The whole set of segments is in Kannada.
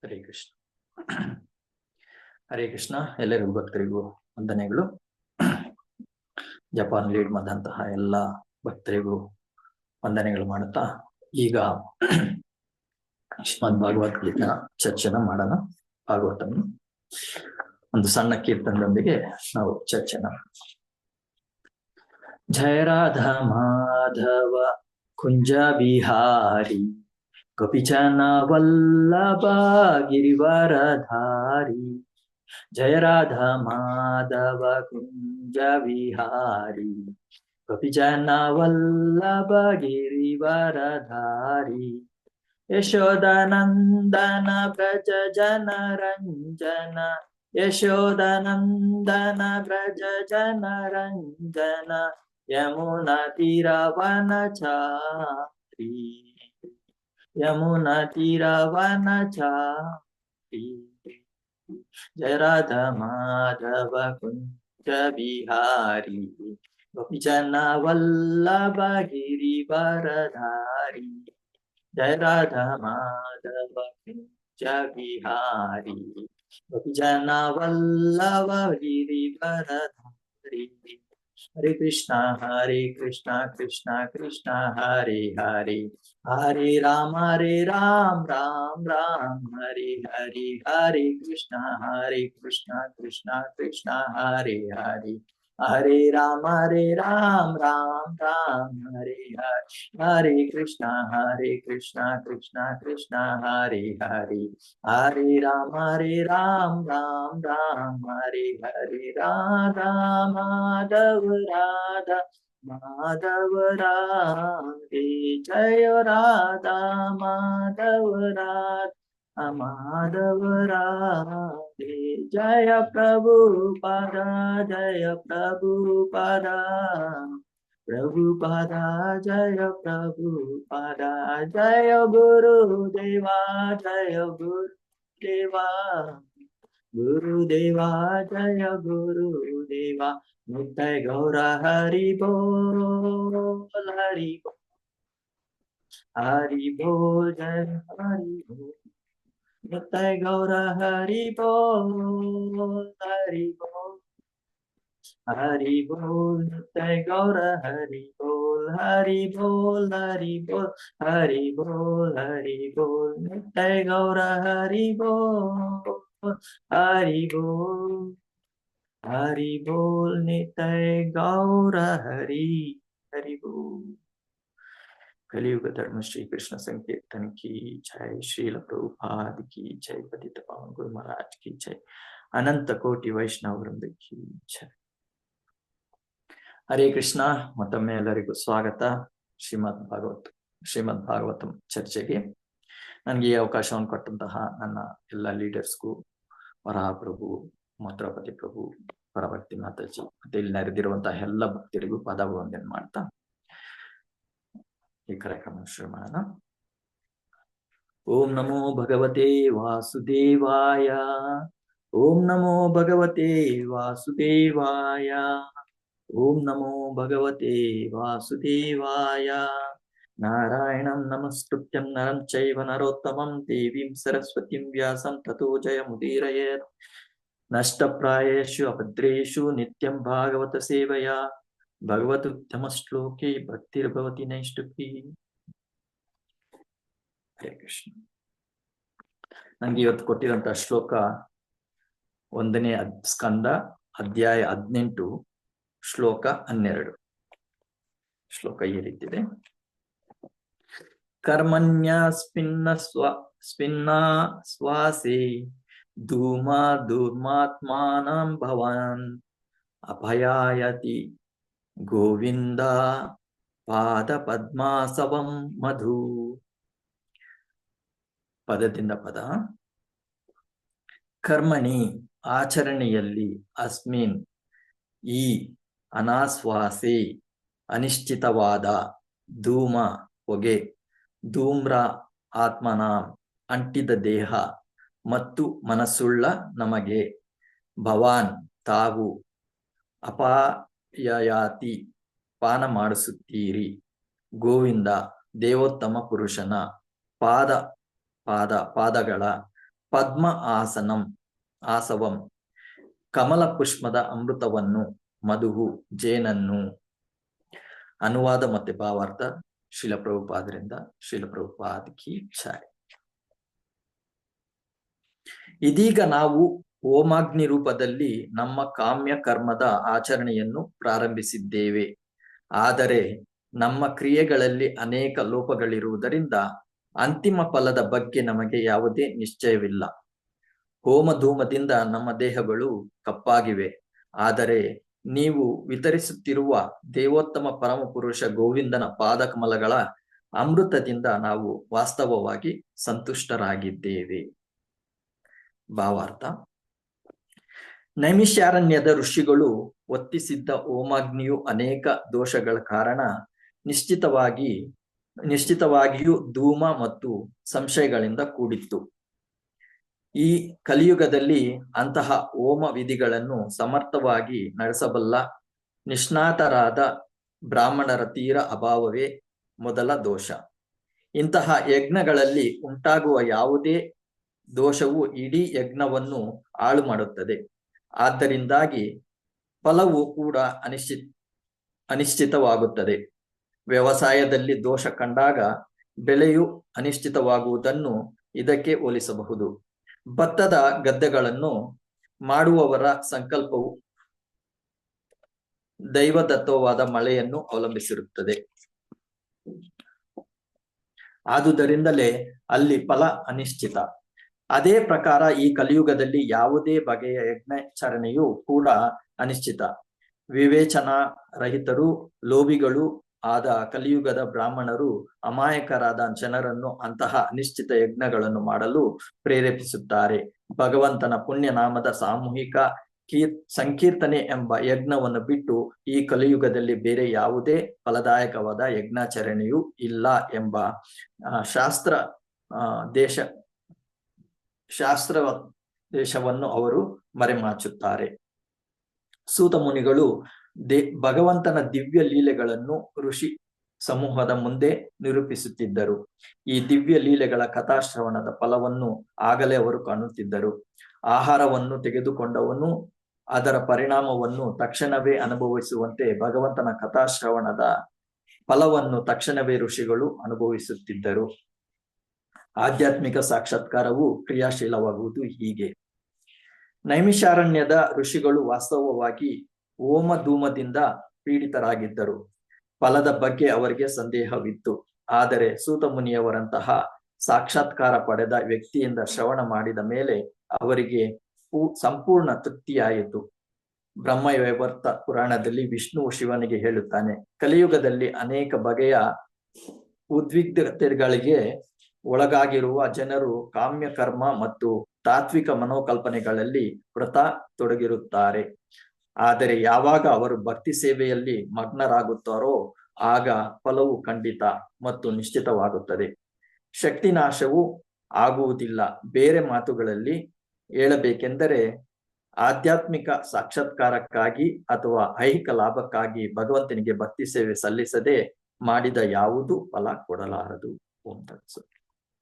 ಹರೇ ಕೃಷ್ಣ. ಹರೇ ಕೃಷ್ಣ. ಎಲ್ಲರಿಗೂ ಭಕ್ತರಿಗೂ ವಂದನೆಗಳು. ಜಪಾನ್ ಲೀಡ್ ಮಾಡಿದಂತಹ ಎಲ್ಲ ಭಕ್ತರಿಗೂ ವಂದನೆಗಳು ಮಾಡುತ್ತಾ ಈಗ ಶ್ರೀಮದ್ ಭಗವದ್ಗೀತಾ ಚರ್ಚೆನ ಮಾಡೋಣ. ಭಾಗವತನ ಒಂದು ಸಣ್ಣ ಕೀರ್ತನದೊಂದಿಗೆ ನಾವು ಚರ್ಚೆನ. ಜಯ ರಾಧಾ ಮಾಧವ ಕುಂಜ ಬಿಹಾರಿ ಗೋಪಿಚನ ವಲ್ಲಭ ಗಿರಿವರಧಾರಿ. ಜಯ ರಾಧಾ ಮಾಧವ ಕುಂಜ ವಿಹಾರಿ ಗೋಪಿಚನ ವಲ್ಲಭ ಗಿರಿವರಧಾರಿ. ಯಶೋದನಂದನ ವ್ರಜ ಜನ ರಂಜನ ಯಶೋದನಂದನ ವ್ರಜ ಜನ ರಂಜನ ಯಮುನಾ ತೀರವನಚಾರಿ ಯಮುನಾ ತೀರವನಚಾರಿ. ಜಯ ರಾಧಾ ಮಾಧವ ಕುಂಜ ಬಿಹಾರಿ ಗೋಪಿಚನ ವಲ್ಲಭ ಗಿರಿವರಧಾರಿ. ಜಯ ರಾಧಾ ಮಾಧವ ಕುಂಜ ಬಿಹಾರಿ ಗೋಪಿಚನ ವಲ್ಲಭ ಗಿರಿವರಧಾರಿ. ಹರೇ ಕೃಷ್ಣ ಕೃಷ್ಣ ಕೃಷ್ಣ ಹರೇ ಹರೇ, ಹರೇ ರಾಮ ರಾಮ್ ರಾಮ್ ಹರೇ ಹರೇ. ಹರೇ ಕೃಷ್ಣ ಕೃಷ್ಣ ಕೃಷ್ಣ ಹರೇ ಹರೇ, ಹರೇ ರಾಮ ರಾಮ್ ಹರೇ ಹರೇ. ಹರೇ ಕೃಷ್ಣ ಕೃಷ್ಣ ಕೃಷ್ಣ ಹರೇ ಹರೇ, ಹರೇ ರಾಮ ರಾಮ್ ಹರೇ ಹರೇ. ರಾಧಾ ಮಾಧವ ರಾಧಾ ಮಾಧವ ರಾಧೆ, ಜಯ ರಾಧಾ ಮಾಧವ ರಾಧಾ ಮಾಧವ ರಾಧೆ. ಜಯ ಪ್ರಭುಪಾದ ಜಯ ಪ್ರಭುಪಾದ ಪ್ರಭುಪಾದ ಜಯ ಪ್ರಭುಪಾದ. ಜಯ ಗುರುದೇವಾ ಜಯ ಗುರುದೇವಾ ಗುರುದೇವಾ ಜಯ ಗುರುದೇವಾ. ನಿತ್ಯ ಗೌರ ಹರಿ ಬೋಲ್ ಹರಿ ಬೋಲ್ ಹರಿ ಬೋಲ್ ಜಯ ಹರಿ ಬೋಲ್. ನಿತ್ಯ ಗೌರ ಹರಿ ಬೋಲ್ ಹರಿ ಬೋಲ್ ಹರಿ ಬೋಲ್. ನಿತ್ಯ ಗೌರ ಹರಿ ಬೋಲ್ ಹರಿ ಬೋಲ್ ಹರಿ ಬೋಲ್ ಹರಿ ಬೋಲ್ ಹರಿ ಬೋಲ್. ನಿತ್ಯ ಗೌರ ಹರಿ ಬೋಲ್ ಹರಿ ಬೋಲ್ ಹರಿ ಬೋಲ್. ನಿತ್ಯ ಗೌರ ಹರಿ ಹರಿ ಬೋಲ್. ಕಲಿಯುಗ ಧರ್ಮ ಶ್ರೀ ಕೃಷ್ಣ ಸಂಕೀರ್ತನ की जय, ಶ್ರೀಲ ಪ್ರಭುಪಾದ की जय, ಪತಿತ ಪಾವನ ಗುರು ಮಹಾರಾಜ್ की जय, ಅನಂತ ಕೋಟಿ ವೈಷ್ಣವ ವೃಂದ की जय. ಹರೇ ಕೃಷ್ಣ. ಮತ್ತೊಮ್ಮೆ ಎಲ್ಲರಿಗೂ ಸ್ವಾಗತ ಶ್ರೀಮದ್ ಭಾಗವತಂ ಚರ್ಚೆಗೆ. ನನಗೆ ಈ ಅವಕಾಶವನ್ನು ಕೊಟ್ಟಂತಹ ನನ್ನ ಎಲ್ಲ ಲೀಡರ್ಸ್ಗೂ, ವರಾಹ ಪ್ರಭು, ಮಥುರಾಪತಿ ಪ್ರಭು, ಪರಭಕ್ತಿ ಮಾತಾಜಿ, ಮತ್ತೆ ಇಲ್ಲಿ ನೆರೆದಿರುವಂತಹ ಎಲ್ಲ ಭಕ್ತರಿಗೂ ಪಾದಾಭಿವಂದನೆ ಮಾಡ್ತಾ ಈ ಕಾರ್ಯಕ್ರಮ ಶುರು ಮಾಡೋಣ. ಓಂ ನಮೋ ಭಗವತೆ ವಾಸುದೇವಾಯ, ಓಂ ನಮೋ ಭಗವತೆ ವಾಸುದೇವಾಯ, ಓಂ ನಮೋ ಭಗವತೆ ವಾಸುದೇವಾಯ. ನಾರಾಯಣಂ ನಮಸ್ಕೃತ್ಯಂ ನರಂ ಚೈವ ನರೋತ್ತಮಂ ದೇವೀಂ ಸರಸ್ವತಿಂ ವ್ಯಾಸಂ ತತೋ ಜಯಮುದೀರಯೇತ್. ನಷ್ಟಪ್ರಾಯೇಷು ಅಭದ್ರೇಷು ನಿತ್ಯಂ ಭಾಗವತ ಸೇವಯಾ ಭಗವದುತ್ತಮ ಶ್ಲೋಕೆ ಭಕ್ತಿರ್ಭವತಿ ನೈಷ್ಠುಕಿ. ಹರೇ ಕೃಷ್ಣ. ನಂಗೆ ಇವತ್ತು ಕೊಟ್ಟಿರುವಂತಹ ಶ್ಲೋಕ 1ನೇ ಸ್ಕಂದ ಅಧ್ಯಾಯ 18 ಶ್ಲೋಕ 12. ಶ್ಲೋಕ ಈ ರೀತಿದೆ. ಕರ್ಮಣ್ಯ ಸ್ಪಿನ್ನ ಸ್ವಾಸೆ ಧೂಮಾ ಧೂರ್ಮಾತ್ಮಾನಂ ಭವನ್ ಅಭಯಾಯತಿ ಗೋವಿಂದ ಪಾದ ಪದ್ಮಾಸವಂ ಮಧು. ಪದದಿಂದ ಪದ. ಕರ್ಮಣಿ ಆಚರಣೆಯಲ್ಲಿ, ಅಸ್ಮಿನ್ ಈ, ಅನಾಸ್ವಾಸೆ ಅನಿಶ್ಚಿತವಾದ, ಧೂಮ ಹೊಗೆ, ಧೂಮ್ರ ಆತ್ಮನ ಅಂಟಿದ ದೇಹ ಮತ್ತು ಮನಸ್ಸುಳ್ಳ ನಮಗೆ, ಭವಾನ್ ತಾವು, ಅಪಾಯಯಾತಿ ಪಾನ ಮಾಡಿಸುತ್ತೀರಿ, ಗೋವಿಂದ ದೇವೋತ್ತಮ ಪುರುಷನ ಪಾದಗಳ ಪದ್ಮ ಆಸನಂ ಆಸವಂ, ಕಮಲ ಪುಷ್ಪದ ಅಮೃತವನ್ನು, ಮಧುವು ಜೇನನ್ನು. ಅನುವಾದ ಮತ್ತೆ ಭಾವಾರ್ಥ ಶಿಲಪ್ರಭುಪಾದರಿಂದ. ಶಿಲಪ್ರಭುಪಾದ ಕಿ ಜೈ. ಇದೀಗ ನಾವು ಹೋಮಾಗ್ನಿ ರೂಪದಲ್ಲಿ ನಮ್ಮ ಕಾಮ್ಯ ಕರ್ಮದ ಆಚರಣೆಯನ್ನು ಪ್ರಾರಂಭಿಸಿದ್ದೇವೆ. ಆದರೆ ನಮ್ಮ ಕ್ರಿಯೆಗಳಲ್ಲಿ ಅನೇಕ ಲೋಪಗಳಿರುವುದರಿಂದ ಅಂತಿಮ ಫಲದ ಬಗ್ಗೆ ನಮಗೆ ಯಾವುದೇ ನಿಶ್ಚಯವಿಲ್ಲ. ಹೋಮಧೂಮದಿಂದ ನಮ್ಮ ದೇಹಗಳು ಕಪ್ಪಾಗಿವೆ. ಆದರೆ ನೀವು ವಿತರಿಸುತ್ತಿರುವ ದೇವೋತ್ತಮ ಪರಮಪುರುಷ ಗೋವಿಂದನ ಪಾದಕಮಲಗಳ ಅಮೃತದಿಂದ ನಾವು ವಾಸ್ತವವಾಗಿ ಸಂತುಷ್ಟರಾಗಿದ್ದೇವೆ. ಭಾವಾರ್ಥ: ನೈಮಿಷಾರಣ್ಯದ ಋಷಿಗಳು ಒತ್ತಿಸಿದ್ದ ಹೋಮಾಗ್ನಿಯು ಅನೇಕ ದೋಷಗಳ ಕಾರಣ ನಿಶ್ಚಿತವಾಗಿಯೂ ಧೂಮ ಮತ್ತು ಸಂಶಯಗಳಿಂದ ಕೂಡಿತ್ತು. ಈ ಕಲಿಯುಗದಲ್ಲಿ ಅಂತಹ ಹೋಮ ವಿಧಿಗಳನ್ನು ಸಮರ್ಥವಾಗಿ ನಡೆಸಬಲ್ಲ ನಿಷ್ಣಾತರಾದ ಬ್ರಾಹ್ಮಣರ ತೀರ ಅಭಾವವೇ ಮೊದಲ ದೋಷ. ಇಂತಹ ಯಜ್ಞಗಳಲ್ಲಿ ಉಂಟಾಗುವ ಯಾವುದೇ ದೋಷವು ಇಡೀ ಯಜ್ಞವನ್ನು ಹಾಳು ಮಾಡುತ್ತದೆ. ಆದ್ದರಿಂದಾಗಿ ಫಲವು ಕೂಡ ಅನಿಶ್ಚಿತವಾಗುತ್ತದೆ. ವ್ಯವಸಾಯದಲ್ಲಿ ದೋಷ ಕಂಡಾಗ ಬೆಳೆಯು ಅನಿಶ್ಚಿತವಾಗುವುದನ್ನು ಇದಕ್ಕೆ ಹೋಲಿಸಬಹುದು. ಭತ್ತದ ಗದ್ದೆಗಳನ್ನು ಮಾಡುವವರ ಸಂಕಲ್ಪವು ದೈವದತ್ತವಾದ ಮಳೆಯನ್ನು ಅವಲಂಬಿಸಿರುತ್ತದೆ. ಆದುದರಿಂದಲೇ ಅಲ್ಲಿ ಫಲ ಅನಿಶ್ಚಿತ. ಅದೇ ಪ್ರಕಾರ ಈ ಕಲಿಯುಗದಲ್ಲಿ ಯಾವುದೇ ಬಗೆಯ ಯಜ್ಞಾಚರಣೆಯೂ ಕೂಡ ಅನಿಶ್ಚಿತ. ವಿವೇಚನಾ ರಹಿತರು, ಲೋಭಿಗಳು ಆದ ಕಲಿಯುಗದ ಬ್ರಾಹ್ಮಣರು ಅಮಾಯಕರಾದ ಜನರನ್ನು ಅಂತಹ ಅನಿಶ್ಚಿತ ಯಜ್ಞಗಳನ್ನು ಮಾಡಲು ಪ್ರೇರೇಪಿಸುತ್ತಾರೆ. ಭಗವಂತನ ಪುಣ್ಯನಾಮದ ಸಾಮೂಹಿಕ ಸಂಕೀರ್ತನೆ ಎಂಬ ಯಜ್ಞವನ್ನು ಬಿಟ್ಟು ಈ ಕಲಿಯುಗದಲ್ಲಿ ಬೇರೆ ಯಾವುದೇ ಫಲದಾಯಕವಾದ ಯಜ್ಞಾಚರಣೆಯೂ ಇಲ್ಲ ಎಂಬ ಶಾಸ್ತ್ರವನ್ನು ಅವರು ಮರೆಮಾಚುತ್ತಾರೆ. ಸೂತ ಮುನಿಗಳು ಭಗವಂತನ ದಿವ್ಯ ಲೀಲೆಗಳನ್ನು ಋಷಿ ಸಮೂಹದ ಮುಂದೆ ನಿರೂಪಿಸುತ್ತಿದ್ದರು. ಈ ದಿವ್ಯ ಲೀಲೆಗಳ ಕಥಾಶ್ರವಣದ ಫಲವನ್ನು ಆಗಲೇ ಅವರು ಕಾಣುತ್ತಿದ್ದರು. ಆಹಾರವನ್ನು ತೆಗೆದುಕೊಂಡವನು ಅದರ ಪರಿಣಾಮವನ್ನು ತಕ್ಷಣವೇ ಅನುಭವಿಸುವಂತೆ ಭಗವಂತನ ಕಥಾಶ್ರವಣದ ಫಲವನ್ನು ತಕ್ಷಣವೇ ಋಷಿಗಳು ಅನುಭವಿಸುತ್ತಿದ್ದರು. ಆಧ್ಯಾತ್ಮಿಕ ಸಾಕ್ಷಾತ್ಕಾರವು ಕ್ರಿಯಾಶೀಲವಾಗುವುದು ಹೀಗೆ. ನೈಮಿಷಾರಣ್ಯದ ಋಷಿಗಳು ವಾಸ್ತವವಾಗಿ ಹೋಮ ಧೂಮದಿಂದ ಪೀಡಿತರಾಗಿದ್ದರು. ಫಲದ ಬಗ್ಗೆ ಅವರಿಗೆ ಸಂದೇಹವಿತ್ತು. ಆದರೆ ಸೂತ ಮುನಿಯವರಂತಹ ಸಾಕ್ಷಾತ್ಕಾರ ಪಡೆದ ವ್ಯಕ್ತಿಯಿಂದ ಶ್ರವಣ ಮಾಡಿದ ಮೇಲೆ ಅವರಿಗೆ ಸಂಪೂರ್ಣ ತೃಪ್ತಿಯಾಯಿತು. ಬ್ರಹ್ಮವೈವರ್ತ ಪುರಾಣದಲ್ಲಿ ವಿಷ್ಣುವು ಶಿವನಿಗೆ ಹೇಳುತ್ತಾನೆ, ಕಲಿಯುಗದಲ್ಲಿ ಅನೇಕ ಬಗೆಯ ಉದ್ವಿಗ್ನತೆಗಳಿಗೆ ಒಳಗಾಗಿರುವ ಜನರು ಕಾಮ್ಯ ಕರ್ಮ ಮತ್ತು ತಾತ್ವಿಕ ಮನೋಕಲ್ಪನೆಗಳಲ್ಲಿ ವ್ರತ ತೊಡಗಿರುತ್ತಾರೆ. ಆದರೆ ಯಾವಾಗ ಅವರು ಭಕ್ತಿ ಸೇವೆಯಲ್ಲಿ ಮಗ್ನರಾಗುತ್ತಾರೋ ಆಗ ಫಲವು ಖಂಡಿತ ಮತ್ತು ನಿಶ್ಚಿತವಾಗುತ್ತದೆ. ಶಕ್ತಿ ನಾಶವು ಆಗುವುದಿಲ್ಲ. ಬೇರೆ ಮಾತುಗಳಲ್ಲಿ ಹೇಳಬೇಕೆಂದರೆ ಆಧ್ಯಾತ್ಮಿಕ ಸಾಕ್ಷಾತ್ಕಾರಕ್ಕಾಗಿ ಅಥವಾ ಐಹಿಕ ಲಾಭಕ್ಕಾಗಿ ಭಗವಂತನಿಗೆ ಭಕ್ತಿ ಸೇವೆ ಸಲ್ಲಿಸದೆ ಮಾಡಿದ ಯಾವುದು ಫಲ ಕೊಡಲಾರದು. ಓಂ ತತ್ಸತ್.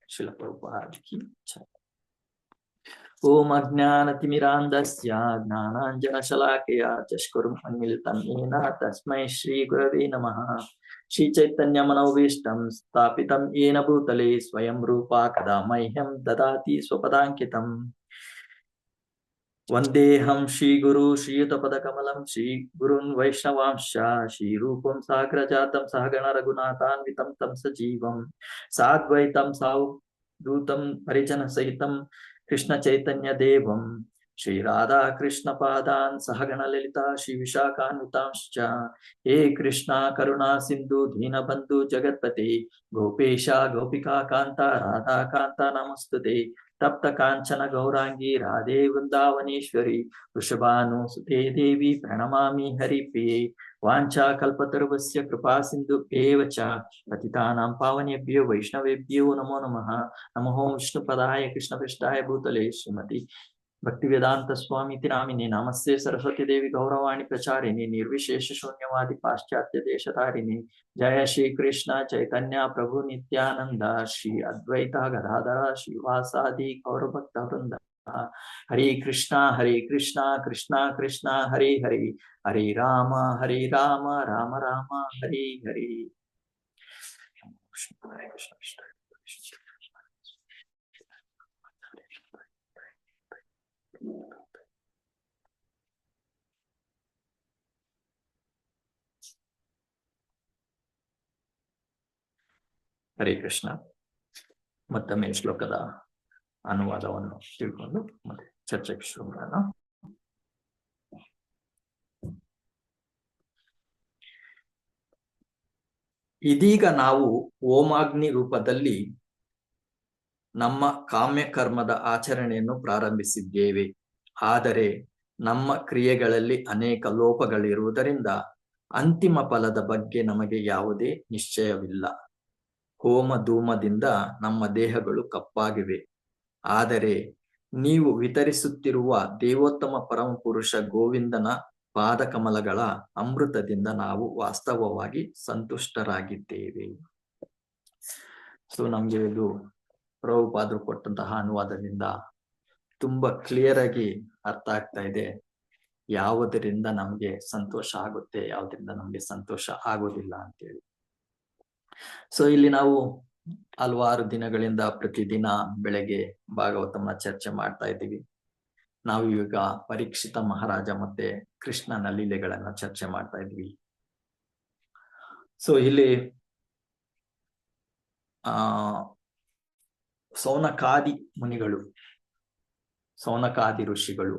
ಶಿಲ ಪ್ರಭುಪಾದ ಕಿ ಜೈ. ಓಂ ಅಜ್ಞಾನತಿಮಿರಾಂಧಸ್ಯ ಜ್ಞಾನಾಂಜನಶಲಾಕಯ ಚಕ್ಷುರುಂ ಉನ್ಮಿಲಿತಂ ಯೇನ ತಸ್ಮೈ ಶ್ರೀ ಗುರವೇ ನಮಃ. ಶ್ರೀ ಚೈತನ್ಯ ಮನೋಭೀಷ್ಟಂ ಸ್ಥಾಪಿತಂ ಯೇನ ಭೂತಲೆ ಸ್ವಯಂ ರೂಪಾ ಕದಾ ಮಹ್ಯಂ ದದಾತಿ ಸ್ವಪದಾಂಕಿತಂ. ವಂದೇಹಂ ಶ್ರೀ ಗುರು ಶ್ರೀಯುತಪದ ಕಮಲಂ ಶ್ರೀ ಗುರುನ್ ವೈಷ್ಣವಾಂಶ ಶ್ರೀ ರೂಪಂ ಸಾಗ್ರಜಾತಂ ಸಹಗಣ ರಘುನಾಥಾನ್ವಿತಂ ತಂ ಸಜೀವಂ ಸಾದ್ವೈತಂ ಸಾವಧೂತಂ ಪರಿಜನ ಸಹಿತಂ ಕೃಷ್ಣ ಚೈತನ್ಯ ದೇವಂ ಶ್ರೀ ರಾಧಾ ಕೃಷ್ಣ ಪಾದಾನ್ ಸಹಗಣ ಲಲಿತಾ ಶ್ರೀ ವಿಶಾಖಾನ್ವಿತಾಂಶ್ಚ. ಹೇ ಕೃಷ್ಣ ಕರುಣಾ ಸಿಂಧು ದೀನಬಂಧು ಜಗತ್ಪತಿ ಗೋಪೇಶ ಗೋಪಿಕಾ ಕಾಂತ ರಾಧಾ ಕಾಂತ ನಮಸ್ತುತೆ. ತಪ್ತ ಕಾಂಚನ ಗೌರಾಂಗಿ ರಾಧೆ ವೃಂದಾವನೇಶ್ವರಿ ವೃಷಭಾನುಸುತೆ ದೇವಿ ಪ್ರಣಮಾಮಿ ಹರಿಪ್ರಿಯೆ. ವಾಂಛಾ ಕಲ್ಪತರುವಸ್ಯ ಕೃಪಾ ಸಿಂಧು ಏವ ಚ ಪತಿತಾನಾಂ ಪಾವನೇಭ್ಯೋ ವೈಷ್ಣವೇಭ್ಯೋ ನಮೋ ನಮಃ. ನಮೋ ವಿಷ್ಣುಪದಾಯ ಕೃಷ್ಣಪೃಷ್ಠಾಯ ಭೂತಲೆ ಶ್ರೀಮತಿ ಭಕ್ತಿವೇದಾಂತ ಸ್ವಾಮೀತಿ ನಾಮಿನಿ ನಮಸ್ತೆ ಸರಸ್ವತಿ ದೇವಿ ಗೌರವಾಣಿ ಪ್ರಚಾರಿಣಿ ನಿರ್ವಿಶೇಷ ಶೂನ್ಯವಾದಿ ಪಾಶ್ಚಾತ್ಯ ದೇಶಧಾರಿಣಿ ಜಯ ಶ್ರೀ ಕೃಷ್ಣ ಚೈತನ್ಯ ಪ್ರಭು ನಿತ್ಯಾನಂದ ಶ್ರೀ ಅದ್ವೈತ ಗದಾಧರ ಶ್ರೀವಾಸಾದಿ ಗೌರಭಕ್ತ ವೃಂದ ಹರಿ ಕೃಷ್ಣ ಕೃಷ್ಣ ಕೃಷ್ಣ ಹರಿ ಹರಿ ಹರಿ ರಾಮ ರಾಮ ರಾಮ ಹರಿ ಹರಿ. ಹರೇ ಕೃಷ್ಣ ಹರೇ ಕೃಷ್ಣ. ಮತ್ತೊಮ್ಮೆ ಶ್ಲೋಕದ ಅನುವಾದವನ್ನು ತಿಳ್ಕೊಂಡು ಮತ್ತೆ ಚರ್ಚೆಗೆ ಶುರು ಮಾಡೋಣ. ಇದೀಗ ನಾವು ಓಮಾಗ್ನಿ ರೂಪದಲ್ಲಿ ನಮ್ಮ ಕಾಮ್ಯ ಕರ್ಮದ ಆಚರಣೆಯನ್ನು ಪ್ರಾರಂಭಿಸಿದ್ದೇವೆ. ಆದರೆ ನಮ್ಮ ಕ್ರಿಯೆಗಳಲ್ಲಿ ಅನೇಕ ಲೋಪಗಳಿರುವುದರಿಂದ ಅಂತಿಮ ಫಲದ ಬಗ್ಗೆ ನಮಗೆ ಯಾವುದೇ ನಿಶ್ಚಯವಿಲ್ಲ. ಹೋಮ ಧೂಮದಿಂದ ನಮ್ಮ ದೇಹಗಳು ಕಪ್ಪಾಗಿವೆ. ಆದರೆ ನೀವು ವಿತರಿಸುತ್ತಿರುವ ದೇವೋತ್ತಮ ಪರಮಪುರುಷ ಗೋವಿಂದನ ಪಾದಕಮಲಗಳ ಅಮೃತದಿಂದ ನಾವು ವಾಸ್ತವವಾಗಿ ಸಂತುಷ್ಟರಾಗಿದ್ದೇವೆ. ಸೊ ನಮ್ಗೆ ಇದು ಪ್ರಭುಪಾದರು ಕೊಟ್ಟಂತಹ ಅನುವಾದದಿಂದ ತುಂಬಾ ಕ್ಲಿಯರ್ ಆಗಿ ಅರ್ಥ ಆಗ್ತಾ ಇದೆ ಯಾವುದರಿಂದ ನಮ್ಗೆ ಸಂತೋಷ ಆಗುತ್ತೆ, ಯಾವುದರಿಂದ ನಮ್ಗೆ ಸಂತೋಷ ಆಗೋದಿಲ್ಲ ಅಂತೇಳಿ. ಸೊ ಇಲ್ಲಿ ನಾವು ಹಲವಾರು ದಿನಗಳಿಂದ ಪ್ರತಿದಿನ ಬೆಳಗ್ಗೆ ಭಾಗವತನ ಚರ್ಚೆ ಮಾಡ್ತಾ ಇದ್ದೀವಿ. ನಾವು ಈಗ ಪರೀಕ್ಷಿತ ಮಹಾರಾಜ ಮತ್ತೆ ಕೃಷ್ಣನ ಲೀಲೆಗಳನ್ನ ಚರ್ಚೆ ಮಾಡ್ತಾ ಇದ್ವಿ. ಸೊ ಇಲ್ಲಿ ಸೌನಕಾದಿ ಮುನಿಗಳು, ಸೌನಕಾದಿ ಋಷಿಗಳು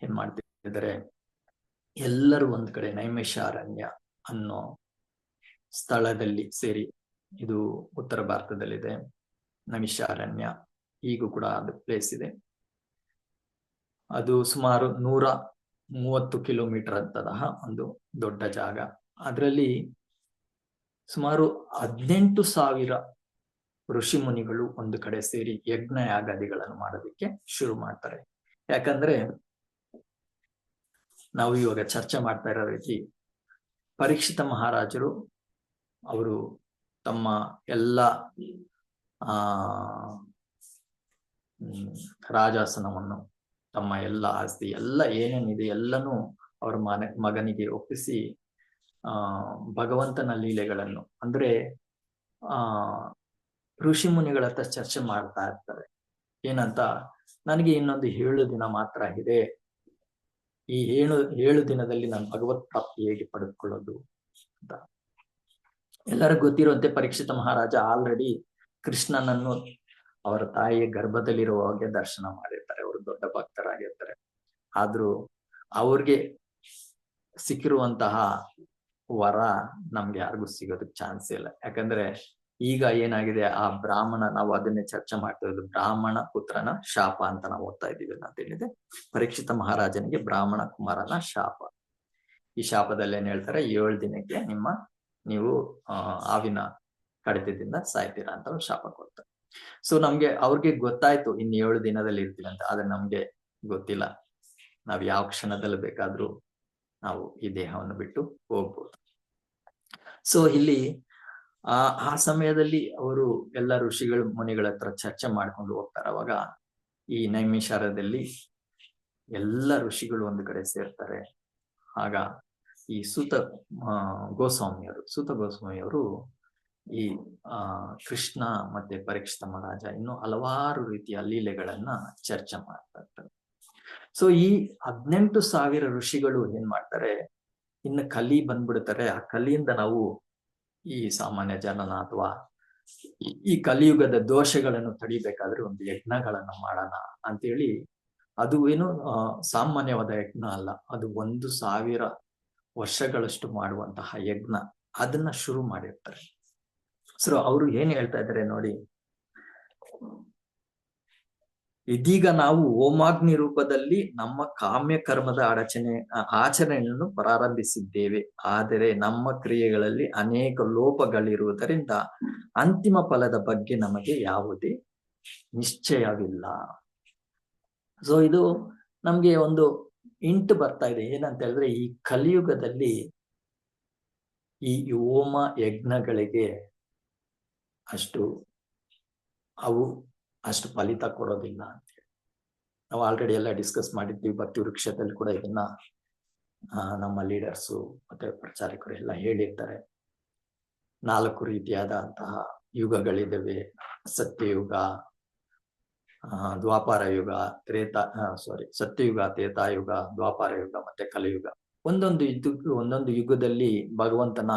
ಏನ್ ಮಾಡ್ತಿದ್ದಾರೆ, ಎಲ್ಲರೂ ಒಂದ್ ಕಡೆ ನೈಮಿಷಾರಣ್ಯ ಅನ್ನೋ ಸ್ಥಳದಲ್ಲಿ ಸೇರಿ, ಇದು ಉತ್ತರ ಭಾರತದಲ್ಲಿದೆ ನೈಮಿಷಾರಣ್ಯ, ಈಗೂ ಕೂಡ ಅದು ಪ್ಲೇಸ್ ಇದೆ. ಅದು ಸುಮಾರು 130 ಕಿಲೋಮೀಟರ್ ಅಂತತಹ ಒಂದು ದೊಡ್ಡ ಜಾಗ. ಅದರಲ್ಲಿ ಸುಮಾರು 18,000 ಋಷಿ ಮುನಿಗಳು ಒಂದು ಕಡೆ ಸೇರಿ ಯಜ್ಞ ಯಾಗಾದಿಗಳನ್ನು ಮಾಡೋದಕ್ಕೆ ಶುರು ಮಾಡ್ತಾರೆ. ಯಾಕಂದ್ರೆ ನಾವು ಇವಾಗ ಚರ್ಚೆ ಮಾಡ್ತಾ ಇರೋ ರೀತಿ ಪರೀಕ್ಷಿತ ಮಹಾರಾಜರು ಅವರು ತಮ್ಮ ಎಲ್ಲ ರಾಜಾಸನವನ್ನು, ತಮ್ಮ ಎಲ್ಲ ಆಸ್ತಿ, ಎಲ್ಲ ಏನೇನಿದೆ ಎಲ್ಲನೂ ಅವರ ಮಗನಿಗೆ ಒಪ್ಪಿಸಿ ಭಗವಂತನ ಲೀಲೆಗಳನ್ನು, ಅಂದ್ರೆ ಋಷಿ ಮುನಿಗಳ ಹತ್ರ ಚರ್ಚೆ ಮಾಡ್ತಾ ಇರ್ತಾರೆ. ಏನಂತ, ನನಗೆ ಇನ್ನೊಂದು 7 ದಿನ ಮಾತ್ರ ಇದೆ, ಈ 7 ದಿನದಲ್ಲಿ ನಾನು ಭಗವತ್ ಪ್ರಾಪ್ತಿ ಹೇಗೆ ಪಡೆದುಕೊಳ್ಳೋದು ಅಂತ. ಎಲ್ಲರಿಗೂ ಗೊತ್ತಿರುವಂತೆ ಪರೀಕ್ಷಿತ ಮಹಾರಾಜ ಆಲ್ರೆಡಿ ಕೃಷ್ಣನನ್ನು ಅವರ ತಾಯಿಯ ಗರ್ಭದಲ್ಲಿರುವಾಗೆ ದರ್ಶನ ಮಾಡಿರ್ತಾರೆ. ಅವರು ದೊಡ್ಡ ಭಕ್ತರಾಗಿರ್ತಾರೆ. ಆದ್ರೂ ಅವ್ರಿಗೆ ಸಿಕ್ಕಿರುವಂತಹ ವರ ನಮ್ಗೆ ಯಾರಿಗೂ ಸಿಗೋದಕ್ಕೆ ಚಾನ್ಸ್ ಇಲ್ಲ. ಯಾಕಂದ್ರೆ ಈಗ ಏನಾಗಿದೆ, ಆ ಬ್ರಾಹ್ಮಣ, ನಾವು ಅದನ್ನೇ ಚರ್ಚೆ ಮಾಡ್ತಾ ಇರೋದು, ಬ್ರಾಹ್ಮಣ ಪುತ್ರನ ಶಾಪ ಅಂತ ನಾವು ಓದ್ತಾ ಇದ್ದೀವಿ ಅಂತ ಹೇಳಿದೆ. ಪರೀಕ್ಷಿತ ಮಹಾರಾಜನಿಗೆ ಬ್ರಾಹ್ಮಣ ಕುಮಾರನ ಶಾಪ. ಈ ಶಾಪದಲ್ಲಿ ಏನ್ ಹೇಳ್ತಾರೆ, 7 ದಿನಕ್ಕೆ ನೀವು ಆವಿನ ಕಡಿತದಿಂದ ಸಾಯ್ತೀರಾ ಅಂತ ಅವ್ರು ಶಾಪ ಕೊಡ್ತಾರೆ. ಸೊ ನಮ್ಗೆ ಅವ್ರಿಗೆ ಗೊತ್ತಾಯ್ತು ಇನ್ನು 7 ದಿನದಲ್ಲಿ ಇರ್ತೀವಿ ಅಂತ. ಆದ್ರೆ ನಮ್ಗೆ ಗೊತ್ತಿಲ್ಲ, ನಾವ್ ಯಾವ ಕ್ಷಣದಲ್ಲಿ ಬೇಕಾದ್ರೂ ನಾವು ಈ ದೇಹವನ್ನು ಬಿಟ್ಟು ಹೋಗ್ಬೋದು. ಸೊ ಇಲ್ಲಿ ಆ ಸಮಯದಲ್ಲಿ ಅವರು ಎಲ್ಲ ಋಷಿಗಳು ಮುನಿಗಳ ಹತ್ರ ಚರ್ಚೆ ಮಾಡ್ಕೊಂಡು ಹೋಗ್ತಾರೆ. ಅವಾಗ ಈ ನೈಮಿಷಾರದಲ್ಲಿ ಎಲ್ಲ ಋಷಿಗಳು ಒಂದು ಕಡೆ ಸೇರ್ತಾರೆ. ಆಗ ಈ ಸೂತ ಗೋಸ್ವಾಮಿಯವರು ಈ ಕೃಷ್ಣ ಮತ್ತೆ ಪರೀಕ್ಷಿತ ಮಹಾರಾಜ ಇನ್ನು ಹಲವಾರು ರೀತಿಯ ಲೀಲೆಗಳನ್ನ ಚರ್ಚೆ ಮಾಡ್ತಾ ಇರ್ತಾರೆ. ಸೊ ಈ 18,000 ಋಷಿಗಳು ಏನ್ ಮಾಡ್ತಾರೆ, ಇನ್ನು ಕಲಿ ಬಂದ್ಬಿಡ್ತಾರೆ. ಆ ಕಲಿಯಿಂದ ನಾವು ಈ ಸಾಮಾನ್ಯ ಜನನ ಅಥವಾ ಈ ಕಲಿಯುಗದ ದೋಷಗಳನ್ನು ತಡಿಬೇಕಾದ್ರೆ ಒಂದು ಯಜ್ಞಗಳನ್ನ ಮಾಡೋಣ ಅಂತೇಳಿ, ಅದು ಏನು ಸಾಮಾನ್ಯವಾದ ಯಜ್ಞ ಅಲ್ಲ, ಅದು 1,000 ವರ್ಷಗಳಷ್ಟು ಮಾಡುವಂತಹ ಯಜ್ಞ, ಅದನ್ನ ಶುರು ಮಾಡಿರ್ತಾರೆ. ಸೊ ಅವರು ಏನ್ ಹೇಳ್ತಾ ಇದ್ದಾರೆ ನೋಡಿ, ಇದೀಗ ನಾವು ಓಮಾಗ್ನಿ ರೂಪದಲ್ಲಿ ನಮ್ಮ ಕಾಮ್ಯ ಕರ್ಮದ ಆಚರಣೆಯನ್ನು ಪ್ರಾರಂಭಿಸಿದ್ದೇವೆ. ಆದರೆ ನಮ್ಮ ಕ್ರಿಯೆಗಳಲ್ಲಿ ಅನೇಕ ಲೋಪಗಳಿರುವುದರಿಂದ ಅಂತಿಮ ಫಲದ ಬಗ್ಗೆ ನಮಗೆ ಯಾವುದೇ ನಿಶ್ಚಯವಿಲ್ಲ. ಸೊ ಇದು ನಮ್ಗೆ ಒಂದು ಇಂಟ್ ಬರ್ತಾ ಇದೆ, ಏನಂತ ಹೇಳಿದ್ರೆ ಈ ಕಲಿಯುಗದಲ್ಲಿ ಈ ಹೋಮ ಯಜ್ಞಗಳಿಗೆ ಅವು ಅಷ್ಟು ಫಲಿತ ಕೊಡೋದಿಲ್ಲ ಅಂತ ಹೇಳಿ ನಾವು ಆಲ್ರೆಡಿ ಎಲ್ಲ ಡಿಸ್ಕಸ್ ಮಾಡಿದ್ವಿ. ಭಕ್ತಿ ವೃಕ್ಷದಲ್ಲಿ ಕೂಡ ಇದನ್ನ ನಮ್ಮ ಲೀಡರ್ಸು ಮತ್ತೆ ಪ್ರಚಾರಕರು ಎಲ್ಲ ಹೇಳಿರ್ತಾರೆ. 4 ರೀತಿಯಾದಂತಹ ಯುಗಗಳಿದ್ದಾವೆ: ಸತ್ಯಯುಗ, ದ್ವಾಪಾರ ಯುಗ, ಸತ್ಯಯುಗ, ತ್ರೇತಾಯುಗ, ದ್ವಾಪಾರ ಯುಗ ಮತ್ತೆ ಕಲಿಯುಗ. ಒಂದೊಂದು ಯುಗದಲ್ಲಿ ಭಗವಂತನ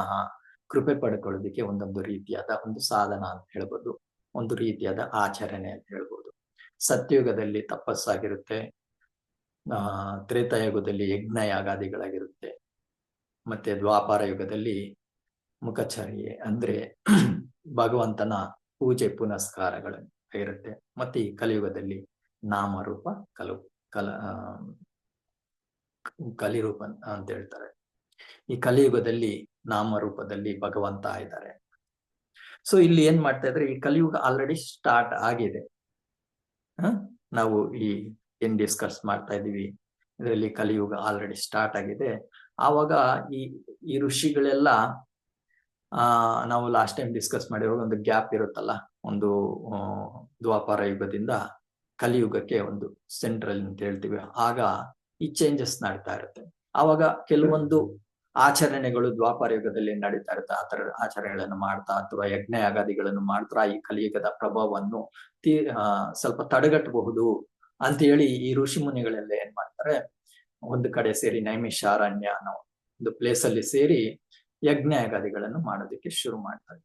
ಕೃಪೆ ಪಡ್ಕೊಳ್ಳೋದಿಕ್ಕೆ ಒಂದೊಂದು ರೀತಿಯಾದ ಒಂದು ಸಾಧನ ಅಂತ ಹೇಳ್ಬೋದು, ಒಂದು ರೀತಿಯಾದ ಆಚರಣೆ ಅಂತ ಹೇಳ್ಬೋದು. ಸತ್ಯಯುಗದಲ್ಲಿ ತಪಸ್ಸಾಗಿರುತ್ತೆ, ತ್ರೇತಾಯುಗದಲ್ಲಿ ಯಜ್ಞ ಯಾಗಾದಿಗಳಾಗಿರುತ್ತೆ, ಮತ್ತೆ ದ್ವಾಪಾರ ಯುಗದಲ್ಲಿ ಮುಖಚರ್ಯೆ ಅಂದ್ರೆ ಭಗವಂತನ ಪೂಜೆ ಪುನಸ್ಕಾರಗಳು ಇರುತ್ತೆ. ಮತ್ತೆ ಈ ಕಲಿಯುಗದಲ್ಲಿ ನಾಮರೂಪ ಕಲಿರೂಪ ಅಂತ ಹೇಳ್ತಾರೆ. ಈ ಕಲಿಯುಗದಲ್ಲಿ ನಾಮರೂಪದಲ್ಲಿ ಭಗವಂತ ಇದ್ದಾರೆ. ಸೊ ಇಲ್ಲಿ ಏನ್ ಮಾಡ್ತಾ ಇದ್ರೆ, ಈ ಕಲಿಯುಗ ಆಲ್ರೆಡಿ ಸ್ಟಾರ್ಟ್ ಆಗಿದೆ. ನಾವು ಏನ್ ಡಿಸ್ಕಸ್ ಮಾಡ್ತಾ ಇದೀವಿ ಇದರಲ್ಲಿ ಕಲಿಯುಗ ಆಲ್ರೆಡಿ ಸ್ಟಾರ್ಟ್ ಆಗಿದೆ. ಆವಾಗ ಈ ಋಷಿಗಳೆಲ್ಲ ನಾವು ಲಾಸ್ಟ್ ಟೈಮ್ ಡಿಸ್ಕಸ್ ಮಾಡಿರುವಾಗ ಒಂದು ಗ್ಯಾಪ್ ಇರುತ್ತಲ್ಲ, ಒಂದು ದ್ವಾಪಾರ ಯುಗದಿಂದ ಕಲಿಯುಗಕ್ಕೆ ಒಂದು ಸೆಂಟ್ರಲ್ ಅಂತ ಹೇಳ್ತೀವಿ. ಆಗ ಈ ಚೇಂಜಸ್ ನಡೀತಾ ಇರುತ್ತೆ. ಆವಾಗ ಕೆಲವೊಂದು ಆಚರಣೆಗಳು ದ್ವಾಪಾರ ಯುಗದಲ್ಲಿ ನಡೀತಾ ಇರುತ್ತೆ. ಆ ತರ ಆಚರಣೆಗಳನ್ನು ಮಾಡ್ತಾ ಅಥವಾ ಯಜ್ಞ ಯಾಗಾದಿಗಳನ್ನು ಮಾಡ್ತಾ ಈ ಕಲಿಯುಗದ ಪ್ರಭಾವವನ್ನು ಸ್ವಲ್ಪ ತಡೆಗಟ್ಟಬಹುದು ಅಂತ ಹೇಳಿ ಈ ಋಷಿ ಮುನಿಗಳೆಲ್ಲ ಏನ್ ಮಾಡ್ತಾರೆ, ಒಂದು ಕಡೆ ಸೇರಿ ನೈಮಿಷಾರಣ್ಯ ಅನ್ನೋ ಒಂದು ಪ್ಲೇಸ್ ಅಲ್ಲಿ ಸೇರಿ ಯಜ್ಞ ಯಾಗಾದಿಗಳನ್ನು ಮಾಡೋದಕ್ಕೆ ಶುರು ಮಾಡ್ತಾರೆ.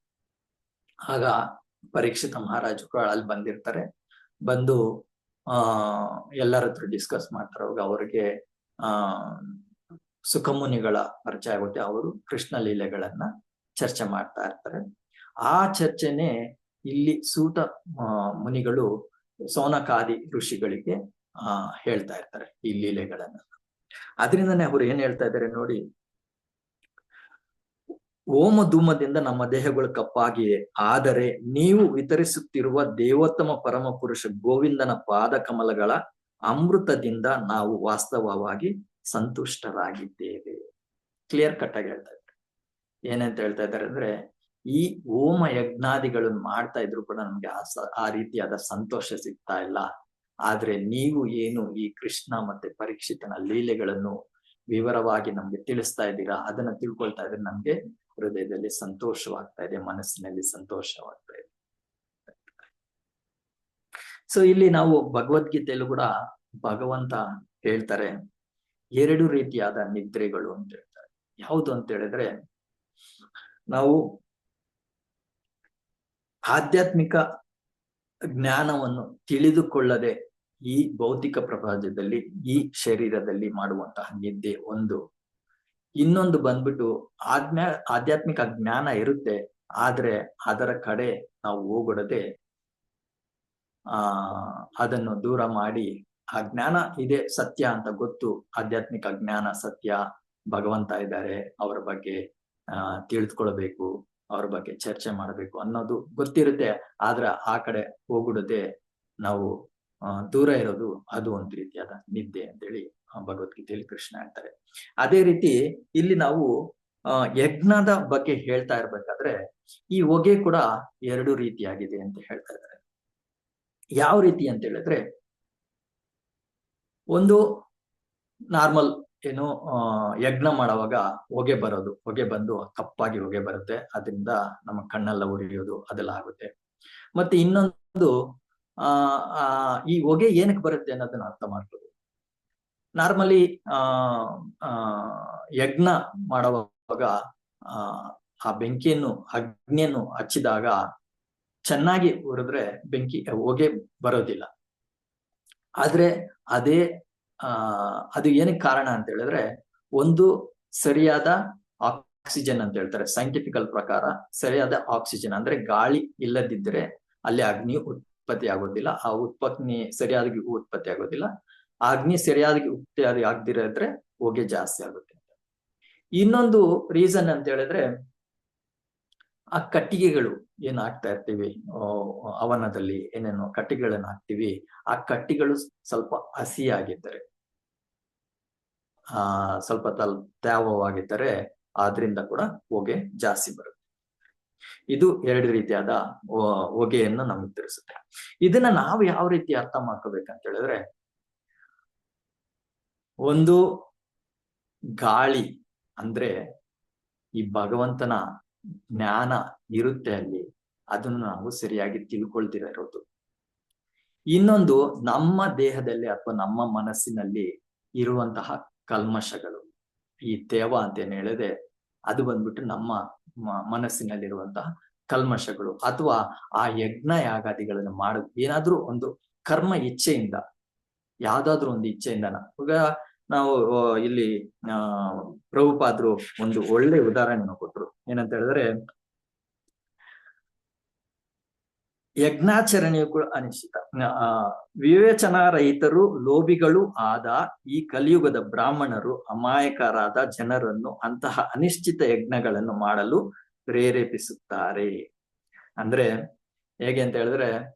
ಆಗ ಪರೀಕ್ಷಿತ ಮಹಾರಾಜರು ಅಲ್ಲಿ ಬಂದಿರ್ತಾರೆ. ಬಂದು ಎಲ್ಲರ ಹತ್ರ ಡಿಸ್ಕಸ್ ಮಾಡ್ತಾರೆ. ಅವಾಗ ಅವರಿಗೆ ಸುಖಮುನಿಗಳ ಪರಿಚಯ ಆಗುತ್ತೆ. ಅವರು ಕೃಷ್ಣ ಲೀಲೆಗಳನ್ನ ಚರ್ಚೆ ಮಾಡ್ತಾ ಇರ್ತಾರೆ. ಆ ಚರ್ಚೆನೆ ಇಲ್ಲಿ ಸೂತ ಮುನಿಗಳು ಸೌನಕಾದಿ ಋಷಿಗಳಿಗೆ ಹೇಳ್ತಾ ಇರ್ತಾರೆ ಈ ಲೀಲೆಗಳನ್ನ. ಅದರಿಂದನೇ ಅವ್ರು ಏನ್ ಹೇಳ್ತಾ ಇದ್ದಾರೆ ನೋಡಿ, ಹೋಮ ಧೂಮದಿಂದ ನಮ್ಮ ದೇಹಗಳು ಕಪ್ಪಾಗಿವೆ, ಆದರೆ ನೀವು ವಿತರಿಸುತ್ತಿರುವ ದೇವೋತ್ತಮ ಪರಮ ಪುರುಷ ಗೋವಿಂದನ ಪಾದ ಕಮಲಗಳ ಅಮೃತದಿಂದ ನಾವು ವಾಸ್ತವವಾಗಿ ಸಂತುಷ್ಟರಾಗಿದ್ದೇವೆ. ಕ್ಲಿಯರ್ ಕಟ್ ಆಗಿ ಹೇಳ್ತಾ ಇದ್ದಾರೆ. ಏನಂತ ಹೇಳ್ತಾ ಇದ್ದಾರೆ ಅಂದ್ರೆ, ಈ ಹೋಮ ಯಜ್ಞಾದಿಗಳನ್ನು ಮಾಡ್ತಾ ಇದ್ರು ಕೂಡ ನಮ್ಗೆ ಆ ರೀತಿಯಾದ ಸಂತೋಷ ಸಿಗ್ತಾ ಇಲ್ಲ. ಆದ್ರೆ ನೀವು ಏನು ಈ ಕೃಷ್ಣ ಮತ್ತೆ ಪರೀಕ್ಷಿತನ ಲೀಲೆಗಳನ್ನು ವಿವರವಾಗಿ ನಮ್ಗೆ ತಿಳಿಸ್ತಾ ಇದ್ದೀರಾ, ಅದನ್ನ ತಿಳ್ಕೊಳ್ತಾ ಇದ್ರೆ ನಮ್ಗೆ ಹೃದಯದಲ್ಲಿ ಸಂತೋಷವಾಗ್ತಾ ಇದೆ, ಮನಸ್ಸಿನಲ್ಲಿ ಸಂತೋಷವಾಗ್ತಾ ಇದೆ. ಸೊ ಇಲ್ಲಿ ನಾವು ಭಗವದ್ಗೀತೆಯಲ್ಲೂ ಕೂಡ ಭಗವಂತ ಹೇಳ್ತಾರೆ 2 ರೀತಿಯಾದ ನಿದ್ರೆಗಳು ಅಂತ ಹೇಳ್ತಾರೆ. ಯಾವುದು ಅಂತ ಹೇಳಿದ್ರೆ, ನಾವು ಆಧ್ಯಾತ್ಮಿಕ ಜ್ಞಾನವನ್ನು ತಿಳಿದುಕೊಳ್ಳದೆ ಈ ಭೌತಿಕ ಪ್ರಪಂಚದಲ್ಲಿ ಈ ಶರೀರದಲ್ಲಿ ಮಾಡುವಂತಹ ನಿದ್ದೆ ಒಂದು. ಇನ್ನೊಂದು ಬಂದ್ಬಿಟ್ಟು ಆಧ್ಯಾತ್ಮಿಕ ಜ್ಞಾನ ಇರುತ್ತೆ, ಆದ್ರೆ ಅದರ ಕಡೆ ನಾವು ಹೋಗೊಡದೆ ಅದನ್ನು ದೂರ ಮಾಡಿ, ಆ ಜ್ಞಾನ ಇದೆ ಸತ್ಯ ಅಂತ ಗೊತ್ತು, ಆಧ್ಯಾತ್ಮಿಕ ಜ್ಞಾನ ಸತ್ಯ, ಭಗವಂತ ಇದ್ದಾರೆ, ಅವರ ಬಗ್ಗೆ ತಿಳಿದುಕೊಳ್ಬೇಕು, ಅವ್ರ ಬಗ್ಗೆ ಚರ್ಚೆ ಮಾಡಬೇಕು ಅನ್ನೋದು ಗೊತ್ತಿರುತ್ತೆ. ಆದ್ರೆ ಆ ಕಡೆ ಹೋಗುಡದೆ ನಾವು ದೂರ ಇರೋದು, ಅದು ಒಂದು ರೀತಿಯಾದ ನಿದ್ದೆ ಅಂತೇಳಿ ಭಗವದ್ಗೀತೆಯಲ್ಲಿ ಕೃಷ್ಣ ಹೇಳ್ತಾರೆ. ಅದೇ ರೀತಿ ಇಲ್ಲಿ ನಾವು ಯಜ್ಞದ ಬಗ್ಗೆ ಹೇಳ್ತಾ ಇರ್ಬೇಕಾದ್ರೆ ಈ ಹೊಗೆ ಕೂಡ 2 ರೀತಿಯಾಗಿದೆ ಅಂತ ಹೇಳ್ತಾ ಇದ್ದಾರೆ. ಯಾವ ರೀತಿ ಅಂತ ಹೇಳಿದ್ರೆ, ಒಂದು ನಾರ್ಮಲ್ ಏನು ಯಜ್ಞ ಮಾಡುವಾಗ ಹೊಗೆ ಬಂದು ಕಪ್ಪಾಗಿ ಹೊಗೆ ಬರುತ್ತೆ, ಅದರಿಂದ ನಮ್ಮ ಕಣ್ಣೆಲ್ಲ ಉರಿಯೋದು ಅದೆಲ್ಲ ಆಗುತ್ತೆ. ಮತ್ತೆ ಇನ್ನೊಂದು ಈ ಹೊಗೆ ಏನಕ್ಕೆ ಬರುತ್ತೆ ಅನ್ನೋದನ್ನ ಅರ್ಥ ಮಾಡ್ಕೋದು. ನಾರ್ಮಲಿ ಯಜ್ಞ ಮಾಡುವಾಗ ಆ ಅಗ್ನಿಯನ್ನು ಹಚ್ಚಿದಾಗ ಚೆನ್ನಾಗಿ ಉರಿದ್ರೆ ಹೊಗೆ ಬರೋದಿಲ್ಲ. ಆದ್ರೆ ಅದು ಏನಕ್ಕೆ ಕಾರಣ ಅಂತ ಹೇಳಿದ್ರೆ, ಒಂದು ಸರಿಯಾದ ಆಕ್ಸಿಜನ್ ಅಂತ ಹೇಳ್ತಾರೆ. ಸೈಂಟಿಫಿಕಲ್ ಪ್ರಕಾರ ಸರಿಯಾದ ಆಕ್ಸಿಜನ್ ಅಂದ್ರೆ ಗಾಳಿ ಇಲ್ಲದಿದ್ರೆ ಅಲ್ಲಿ ಅಗ್ನಿ ಉತ್ಪತ್ತಿ ಆಗೋದಿಲ್ಲ. ಆ ಸರಿಯಾಗಿ ಉತ್ಪತ್ತಿ ಆಗೋದಿಲ್ಲ. ಆ ಅಗ್ನಿ ಸರಿಯಾಗಿ ಉತ್ಪತ್ತಿ ಆಗದಿದ್ರೆ ಹೊಗೆ ಜಾಸ್ತಿ ಆಗುತ್ತೆ. ಇನ್ನೊಂದು ರೀಸನ್ ಅಂತ ಹೇಳಿದ್ರೆ, ಆ ಕಟ್ಟಿಗೆಗಳು ಏನ್ ಹಾಕ್ತಾ ಇರ್ತೀವಿ ಅವನದಲ್ಲಿ ಏನೇನೋ ಕಟ್ಟಿಗೆಗಳನ್ನ ಹಾಕ್ತಿವಿ, ಆ ಕಟ್ಟಿಗಳು ಸ್ವಲ್ಪ ಹಸಿಯಾಗಿದ್ದರೆ, ಸ್ವಲ್ಪ ತ್ಯಾವವಾಗಿದ್ದರೆ ಆದ್ರಿಂದ ಕೂಡ ಹೊಗೆ ಜಾಸ್ತಿ ಬರುತ್ತೆ. ಇದು ಎರಡು ರೀತಿಯಾದ ಹೊಗೆಯನ್ನು ನಮಗೆ ತಿಳಿಸುತ್ತೆ. ಇದನ್ನ ನಾವು ಯಾವ ರೀತಿ ಅರ್ಥ ಮಾಡ್ಕೋಬೇಕಂತ ಹೇಳಿದ್ರೆ, ಒಂದು ಗಾಳಿ ಅಂದ್ರೆ ಈ ಭಗವಂತನ ಜ್ಞಾನ ಇರುತ್ತೆ ಅಲ್ಲಿ, ಅದನ್ನು ನಾವು ಸರಿಯಾಗಿ ತಿಳ್ಕೊಳ್ತಿರ ಇರೋದು. ಇನ್ನೊಂದು ನಮ್ಮ ದೇಹದಲ್ಲಿ ಅಥವಾ ನಮ್ಮ ಮನಸ್ಸಿನಲ್ಲಿ ಇರುವಂತಹ ಕಲ್ಮಶಗಳು, ಈ ತೇವ ಅಂತ ಏನ್ ಹೇಳಿದೆ, ಅದು ಬಂದ್ಬಿಟ್ಟು ನಮ್ಮ ಮನಸ್ಸಿನಲ್ಲಿರುವಂತಹ ಕಲ್ಮಶಗಳು, ಅಥವಾ ಆ ಯಜ್ಞ ಯಾಗಾದಿಗಳನ್ನು ಮಾಡೋದು ಏನಾದ್ರೂ ಒಂದು ಕರ್ಮ ಇಚ್ಛೆಯಿಂದ, ಯಾವ್ದಾದ್ರು ಒಂದು ಇಚ್ಛೆಯಿಂದ. ಈಗ ನಾವು ಇಲ್ಲಿ ಪ್ರಭುಪಾದ್ರು ಒಂದು ಒಳ್ಳೆ ಉದಾಹರಣೆಯನ್ನು ಕೊಟ್ರು. ಏನಂತ ಹೇಳಿದ್ರೆ, ಯಜ್ಞಾಚರಣೆಯು ಕೂಡ ಅನಿಶ್ಚಿತ. ವಿವೇಚನಾ ರಹಿತರು ಲೋಭಿಗಳು ಆದ ಈ ಕಲಿಯುಗದ ಬ್ರಾಹ್ಮಣರು ಅಮಾಯಕರಾದ ಜನರನ್ನು ಅಂತಹ ಅನಿಶ್ಚಿತ ಯಜ್ಞಗಳನ್ನು ಮಾಡಲು ಪ್ರೇರೇಪಿಸುತ್ತಾರೆ. ಅಂದ್ರೆ ಹೇಗೆ ಅಂತ ಹೇಳಿದ್ರೆ,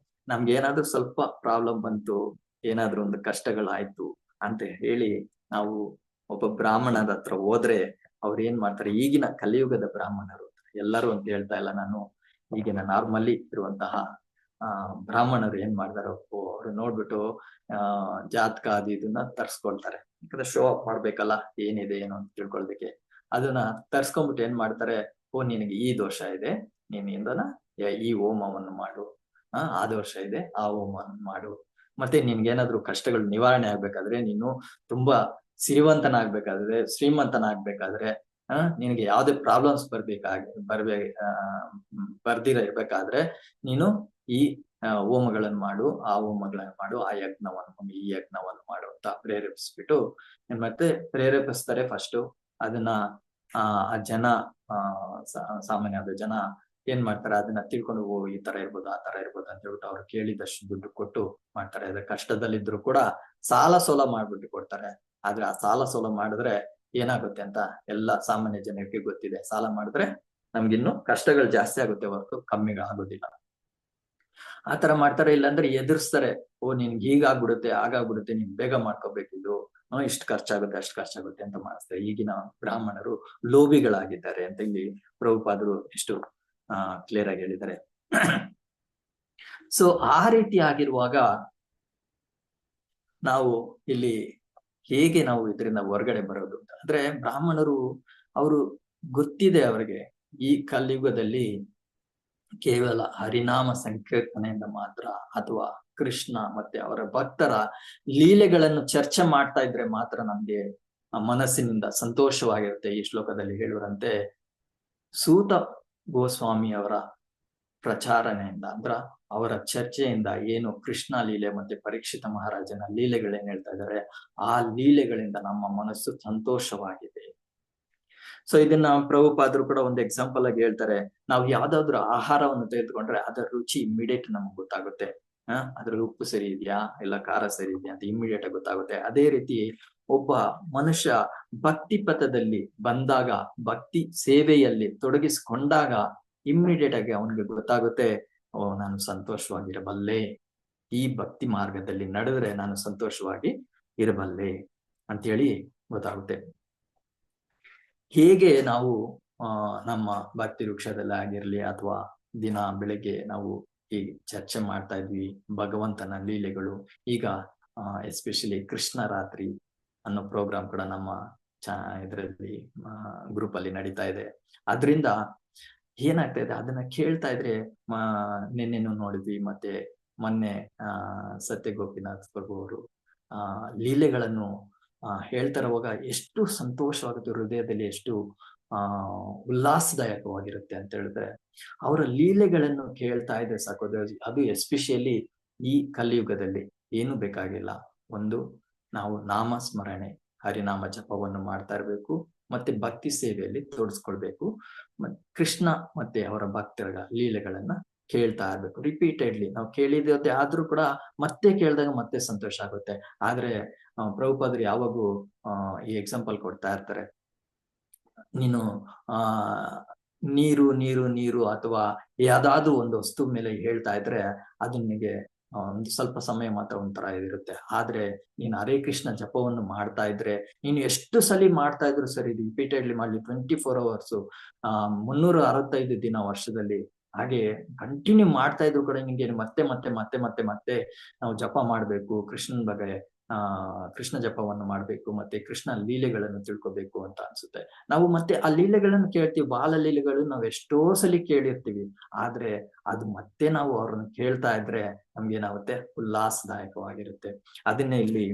ನಮ್ಗೆ ಏನಾದ್ರೂ ಸ್ವಲ್ಪ ಪ್ರಾಬ್ಲಮ್ ಬಂತು, ಏನಾದ್ರೂ ಒಂದು ಕಷ್ಟಗಳಾಯ್ತು ಅಂತ ಹೇಳಿ ನಾವು ಒಬ್ಬ ಬ್ರಾಹ್ಮಣರ ಹತ್ರ ಹೋದ್ರೆ ಅವ್ರು ಏನ್ ಮಾಡ್ತಾರೆ, ಈಗಿನ ಕಲಿಯುಗದ ಬ್ರಾಹ್ಮಣರು, ಎಲ್ಲರೂ ಅಂತ ಹೇಳ್ತಾ ಇಲ್ಲ ನಾನು, ಈಗಿನ ನಾರ್ಮಲಿ ಇರುವಂತಹ ಬ್ರಾಹ್ಮಣರು ಏನ್ ಮಾಡ್ತಾರೆ, ಅವ್ರು ನೋಡ್ಬಿಟ್ಟು ಜಾತಕ ಅದು ಇದನ್ನ ತರ್ಸ್ಕೊಳ್ತಾರೆ. ಯಾಕಂದ್ರೆ ಶೋ ಅಪ್ ಮಾಡ್ಬೇಕಲ್ಲ, ಏನಿದೆ ಏನು ಅಂತ ತಿಳ್ಕೊಳ್ದಕ್ಕೆ. ಅದನ್ನ ತರ್ಸ್ಕೊಂಡ್ಬಿಟ್ಟು ಏನ್ ಮಾಡ್ತಾರೆ, ನಿನಗೆ ಈ ದೋಷ ಇದೆ, ನೀನಿಂದನ ಈ ಹೋಮವನ್ನು ಮಾಡು, ಆ ದೋಷ ಇದೆ, ಆ ಹೋಮವನ್ನು ಮಾಡು. ಮತ್ತೆ ನಿನ್ಗೇನಾದ್ರೂ ಕಷ್ಟಗಳು ನಿವಾರಣೆ ಆಗ್ಬೇಕಾದ್ರೆ, ನೀನು ತುಂಬಾ ಸಿರಿವಂತನಾಗ್ಬೇಕಾದ್ರೆ, ಶ್ರೀಮಂತನಾಗ್ಬೇಕಾದ್ರೆ, ನಿನಗೆ ಯಾವ್ದೇ ಪ್ರಾಬ್ಲಮ್ಸ್ ಬರ್ದಿರ ಇರ್ಬೇಕಾದ್ರೆ ನೀನು ಈ ಹೋಮಗಳನ್ನು ಮಾಡು, ಆ ಹೋಮಗಳನ್ನು ಮಾಡು, ಆ ಯಜ್ಞವನ್ನು, ಈ ಯಜ್ಞವನ್ನು ಮಾಡು ಅಂತ ಪ್ರೇರೇಪಿಸ್ಬಿಟ್ಟು ಮತ್ತೆ ಪ್ರೇರೇಪಿಸ್ತಾರೆ. ಫಸ್ಟ್ ಅದನ್ನ ಆ ಜನ ಸಾಮಾನ್ಯವಾದ ಜನ ಏನ್ ಮಾಡ್ತಾರೆ, ಅದನ್ನ ತಿಳ್ಕೊಂಡು ಈ ತರ ಇರ್ಬೋದು, ಆ ತರ ಇರ್ಬೋದು ಅಂತ ಹೇಳ್ಬಿಟ್ಟು ಅವ್ರು ಕೇಳಿದಷ್ಟು ದುಡ್ಡು ಕೊಟ್ಟು ಮಾಡ್ತಾರೆ. ಅದ್ರ ಕಷ್ಟದಲ್ಲಿದ್ರು ಕೂಡ ಸಾಲ ಸೋಲ ಮಾಡ್ಬಿಟ್ಟು ಕೊಡ್ತಾರೆ. ಆದ್ರೆ ಆ ಸಾಲ ಸೋಲ ಮಾಡಿದ್ರೆ ಏನಾಗುತ್ತೆ ಅಂತ ಎಲ್ಲ ಸಾಮಾನ್ಯ ಜನರಿಗೆ ಗೊತ್ತಿದೆ. ಸಾಲ ಮಾಡಿದ್ರೆ ನಮ್ಗಿನ್ನು ಕಷ್ಟಗಳು ಜಾಸ್ತಿ ಆಗುತ್ತೆ ಹೊರತು ಕಮ್ಮಿ ಆಗೋದಿಲ್ಲ. ಆತರ ಮಾಡ್ತಾರೆ. ಇಲ್ಲಾಂದ್ರೆ ಎದುರಿಸ್ತಾರೆ, ನಿನ್ಗೆ ಹೀಗಾಗ್ಬಿಡುತ್ತೆ, ಆಗಾಗ್ಬಿಡುತ್ತೆ, ನೀನ್ ಬೇಗ ಮಾಡ್ಕೋಬೇಕಿದ್ದು, ಇಷ್ಟು ಖರ್ಚಾಗುತ್ತೆ, ಅಷ್ಟು ಖರ್ಚಾಗುತ್ತೆ ಅಂತ ಮಾಡಿಸ್ತಾರೆ. ಈಗಿನ ಬ್ರಾಹ್ಮಣರು ಲೋಭಿಗಳಾಗಿದ್ದಾರೆ ಅಂತ ಇಲ್ಲಿ ಪ್ರಭುಪಾದರು ಎಷ್ಟು ಕ್ಲಿಯರ್ ಆಗಿ ಹೇಳಿದ್ದಾರೆ. ಸೊ ಆ ರೀತಿ ಆಗಿರುವಾಗ ನಾವು ಇಲ್ಲಿ ಹೇಗೆ ನಾವು ಇದರಿಂದ ಹೊರಗಡೆ ಬರೋದು ಅಂದ್ರೆ, ಬ್ರಾಹ್ಮಣರು ಅವರು ಗೊತ್ತಿದೆ ಅವರಿಗೆ ಈ ಕಲಿಯುಗದಲ್ಲಿ ಕೇವಲ ಹರಿನಾಮ ಸಂಕೀರ್ತನೆಯಿಂದ ಮಾತ್ರ, ಅಥವಾ ಕೃಷ್ಣ ಮತ್ತೆ ಅವರ ಭಕ್ತರ ಲೀಲೆಗಳನ್ನು ಚರ್ಚೆ ಮಾಡ್ತಾ ಇದ್ರೆ ಮಾತ್ರ ನಮ್ಗೆ ಮನಸ್ಸಿನಿಂದ ಸಂತೋಷವಾಗಿರುತ್ತೆ. ಈ ಶ್ಲೋಕದಲ್ಲಿ ಹೇಳುವಂತೆ ಸೂತ ಗೋಸ್ವಾಮಿ ಅವರ ಪ್ರಚಾರಣೆಯಿಂದ, ಅಂದ್ರ ಅವರ ಚರ್ಚೆಯಿಂದ ಏನು ಕೃಷ್ಣ ಲೀಲೆ ಮತ್ತೆ ಪರೀಕ್ಷಿತ ಮಹಾರಾಜನ ಲೀಲೆಗಳೇನ್ ಹೇಳ್ತಾ ಇದ್ದಾರೆ, ಆ ಲೀಲೆಗಳಿಂದ ನಮ್ಮ ಮನಸ್ಸು ಸಂತೋಷವಾಗಿದೆ. ಸೊ ಇದನ್ನ ಪ್ರಭುಪಾದರು ಕೂಡ ಒಂದು ಎಕ್ಸಾಂಪಲ್ ಆಗಿ ಹೇಳ್ತಾರೆ. ನಾವು ಯಾವ್ದಾದ್ರು ಆಹಾರವನ್ನು ತೆಗೆದುಕೊಂಡ್ರೆ ಅದರ ರುಚಿ ಇಮಿಡಿಯೇಟ್ ನಮ್ಗೆ ಗೊತ್ತಾಗುತ್ತೆ. ಅದ್ರಲ್ಲಿ ಉಪ್ಪು ಸರಿ ಇದೆಯಾ, ಇಲ್ಲ ಖಾರ ಸರಿ ಇದೆಯಾ ಅಂತ ಇಮಿಡಿಯೇಟ್ ಆಗಿ ಗೊತ್ತಾಗುತ್ತೆ. ಅದೇ ರೀತಿ ಒಬ್ಬ ಮನುಷ್ಯ ಭಕ್ತಿ ಪಥದಲ್ಲಿ ಬಂದಾಗ, ಭಕ್ತಿ ಸೇವೆಯಲ್ಲಿ ತೊಡಗಿಸಿಕೊಂಡಾಗ ಇಮ್ಮಿಡಿಯೇಟ್ ಆಗಿ ಅವನಿಗೆ ಗೊತ್ತಾಗುತ್ತೆ, ನಾನು ಸಂತೋಷವಾಗಿರಬಲ್ಲೆ, ಈ ಭಕ್ತಿ ಮಾರ್ಗದಲ್ಲಿ ನಡೆದ್ರೆ ನಾನು ಸಂತೋಷವಾಗಿ ಇರಬಲ್ಲೆ ಅಂತೇಳಿ ಗೊತ್ತಾಗುತ್ತೆ. ಹೇಗೆ ನಾವು ನಮ್ಮ ಭಕ್ತಿ ವೃಕ್ಷದಲ್ಲಿ ಆಗಿರ್ಲಿ ಅಥವಾ ದಿನ ಬೆಳಗ್ಗೆ ನಾವು ಈ ಚರ್ಚೆ ಮಾಡ್ತಾ ಇದ್ವಿ ಭಗವಂತನ ಲೀಲೆಗಳು. ಈಗ ಎಸ್ಪೆಷಲಿ ಕೃಷ್ಣ ರಾತ್ರಿ ಅನ್ನೋ ಪ್ರೋಗ್ರಾಮ್ ಕೂಡ ನಮ್ಮ ಇದರಲ್ಲಿ ಗ್ರೂಪ್ ಅಲ್ಲಿ ನಡೀತಾ ಇದೆ. ಅದರಿಂದ ಏನಾಗ್ತಾ ಇದೆ ಅದನ್ನ ಕೇಳ್ತಾ ಇದ್ರೆ, ನಿನ್ನೆನು ನೋಡಿದ್ವಿ, ಮತ್ತೆ ಮೊನ್ನೆ ಸತ್ಯ ಗೋಪಿನಾಥ್ ಪ್ರಭು ಅವರು ಲೀಲೆಗಳನ್ನು ಹೇಳ್ತಾರವಾಗ ಎಷ್ಟು ಸಂತೋಷವಾಗುತ್ತೆ, ಹೃದಯದಲ್ಲಿ ಎಷ್ಟು ಉಲ್ಲಾಸದಾಯಕವಾಗಿರುತ್ತೆ ಅಂತ ಹೇಳಿದ್ರೆ, ಅವರ ಲೀಲೆಗಳನ್ನು ಕೇಳ್ತಾ ಇದೆ ಸಾಕೋದು. ಅದು ಎಸ್ಪೆಷಲಿ ಈ ಕಲಿಯುಗದಲ್ಲಿ ಏನು ಬೇಕಾಗಿಲ್ಲ, ಒಂದು ನಾವು ನಾಮ ಸ್ಮರಣೆ ಹರಿನಾಮ ಜಪವನ್ನು ಮಾಡ್ತಾ ಇರ್ಬೇಕು, ಮತ್ತೆ ಭಕ್ತಿ ಸೇವೆಯಲ್ಲಿ ತೊಡಸ್ಕೊಳ್ಬೇಕು, ಕೃಷ್ಣ ಮತ್ತೆ ಅವರ ಭಕ್ತರ ಲೀಲೆಗಳನ್ನ ಕೇಳ್ತಾ ಇರ್ಬೇಕು ರಿಪೀಟೆಡ್ಲಿ. ನಾವು ಕೇಳಿದ್ದೆ ಆದ್ರೂ ಕೂಡ ಮತ್ತೆ ಕೇಳಿದಾಗ ಮತ್ತೆ ಸಂತೋಷ ಆಗುತ್ತೆ. ಆದ್ರೆ ಪ್ರಭುಪಾದರು ಯಾವಾಗೂ ಈ ಎಕ್ಸಾಂಪಲ್ ಕೊಡ್ತಾ ಇರ್ತಾರೆ, ನೀನು ನೀರು ನೀರು ನೀರು ಅಥವಾ ಯಾವ್ದಾದ್ರು ಒಂದು ವಸ್ತು ಮೇಲೆ ಹೇಳ್ತಾ ಇದ್ರೆ ಅದು ನಿನಗೆ ಒಂದು ಸ್ವಲ್ಪ ಸಮಯ ಮಾತ್ರ ಒಂಥರ ಇರುತ್ತೆ. ಆದ್ರೆ ನೀನ್ ಹರೇ ಕೃಷ್ಣ ಜಪವನ್ನು ಮಾಡ್ತಾ ಇದ್ರೆ ನೀನು ಎಷ್ಟು ಸಲಿ ಮಾಡ್ತಾ ಇದ್ರು ಸರಿ, ರಿಪೀಟೆಡ್ಲಿ ಮಾಡ್ಲಿ 24 hours 365 ದಿನ ವರ್ಷದಲ್ಲಿ, ಹಾಗೆ ಕಂಟಿನ್ಯೂ ಮಾಡ್ತಾ ಇದ್ರು ಕೂಡ ನಿಂಗೆ ಮತ್ತೆ ಮತ್ತೆ ಮತ್ತೆ ಮತ್ತೆ ಮತ್ತೆ ನಾವು ಜಪ ಮಾಡ್ಬೇಕು, ಕೃಷ್ಣನ್ ಬಗ್ಗೆ ಕೃಷ್ಣ ಜಪವನ್ನು ಮಾಡ್ಬೇಕು, ಮತ್ತೆ ಕೃಷ್ಣ ಲೀಲೆಗಳನ್ನು ತಿಳ್ಕೊಬೇಕು ಅಂತ ಅನ್ಸುತ್ತೆ. ನಾವು ಮತ್ತೆ ಆ ಲೀಲೆಗಳನ್ನು ಕೇಳ್ತೀವಿ, ಬಾಲ ಲೀಲೆಗಳು ನಾವ್ ಎಷ್ಟೋ ಸಲಿ ಕೇಳಿರ್ತೀವಿ, ಆದ್ರೆ ಅದು ಮತ್ತೆ ನಾವು ಅವ್ರನ್ನ ಕೇಳ್ತಾ ಇದ್ರೆ ನಮ್ಗೇನಾಗುತ್ತೆ, ಉಲ್ಲಾಸದಾಯಕವಾಗಿರುತ್ತೆ. ಅದನ್ನೇ ಇಲ್ಲಿ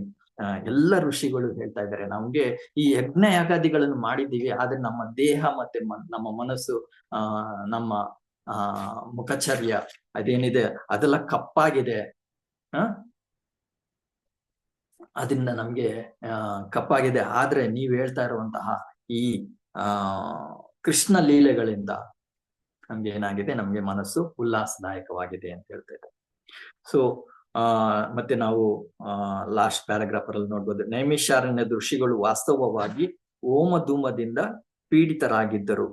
ಎಲ್ಲ ಋಷಿಗಳು ಹೇಳ್ತಾ ಇದ್ದಾರೆ. ನಮ್ಗೆ ಈ ಯಜ್ಞ ಯಾಗಾದಿಗಳನ್ನು ಮಾಡಿದ್ದೀವಿ, ಆದ್ರೆ ನಮ್ಮ ದೇಹ ಮತ್ತೆ ನಮ್ಮ ಮನಸ್ಸು ನಮ್ಮ ಮುಖಚರ್ಯ ಅದೇನಿದೆ ಅದೆಲ್ಲ ಕಪ್ಪಾಗಿದೆ. ಅದರಿಂದ ನಮ್ಗೆ ಕಪ್ಪಾಗಿದೆ. ಆದ್ರೆ ನೀವ್ ಹೇಳ್ತಾ ಇರುವಂತಹ ಈ ಕೃಷ್ಣ ಲೀಲೆಗಳಿಂದ ನಮ್ಗೆ ಏನಾಗಿದೆ, ನಮ್ಗೆ ಮನಸ್ಸು ಉಲ್ಲಾಸದಾಯಕವಾಗಿದೆ ಅಂತ ಹೇಳ್ತಾ ಇದ್ದಾರೆ. ಸೊ ಮತ್ತೆ ನಾವು ಲಾಸ್ಟ್ ಪ್ಯಾರಾಗ್ರಾಫ್ ಅಲ್ಲಿ ನೋಡ್ಬೋದು, ನೈಮಿಷಾರಣ್ಯದ ಋಷಿಗಳು ವಾಸ್ತವವಾಗಿ ಓಮಧೂಮದಿಂದ ಪೀಡಿತರಾಗಿದ್ದರು.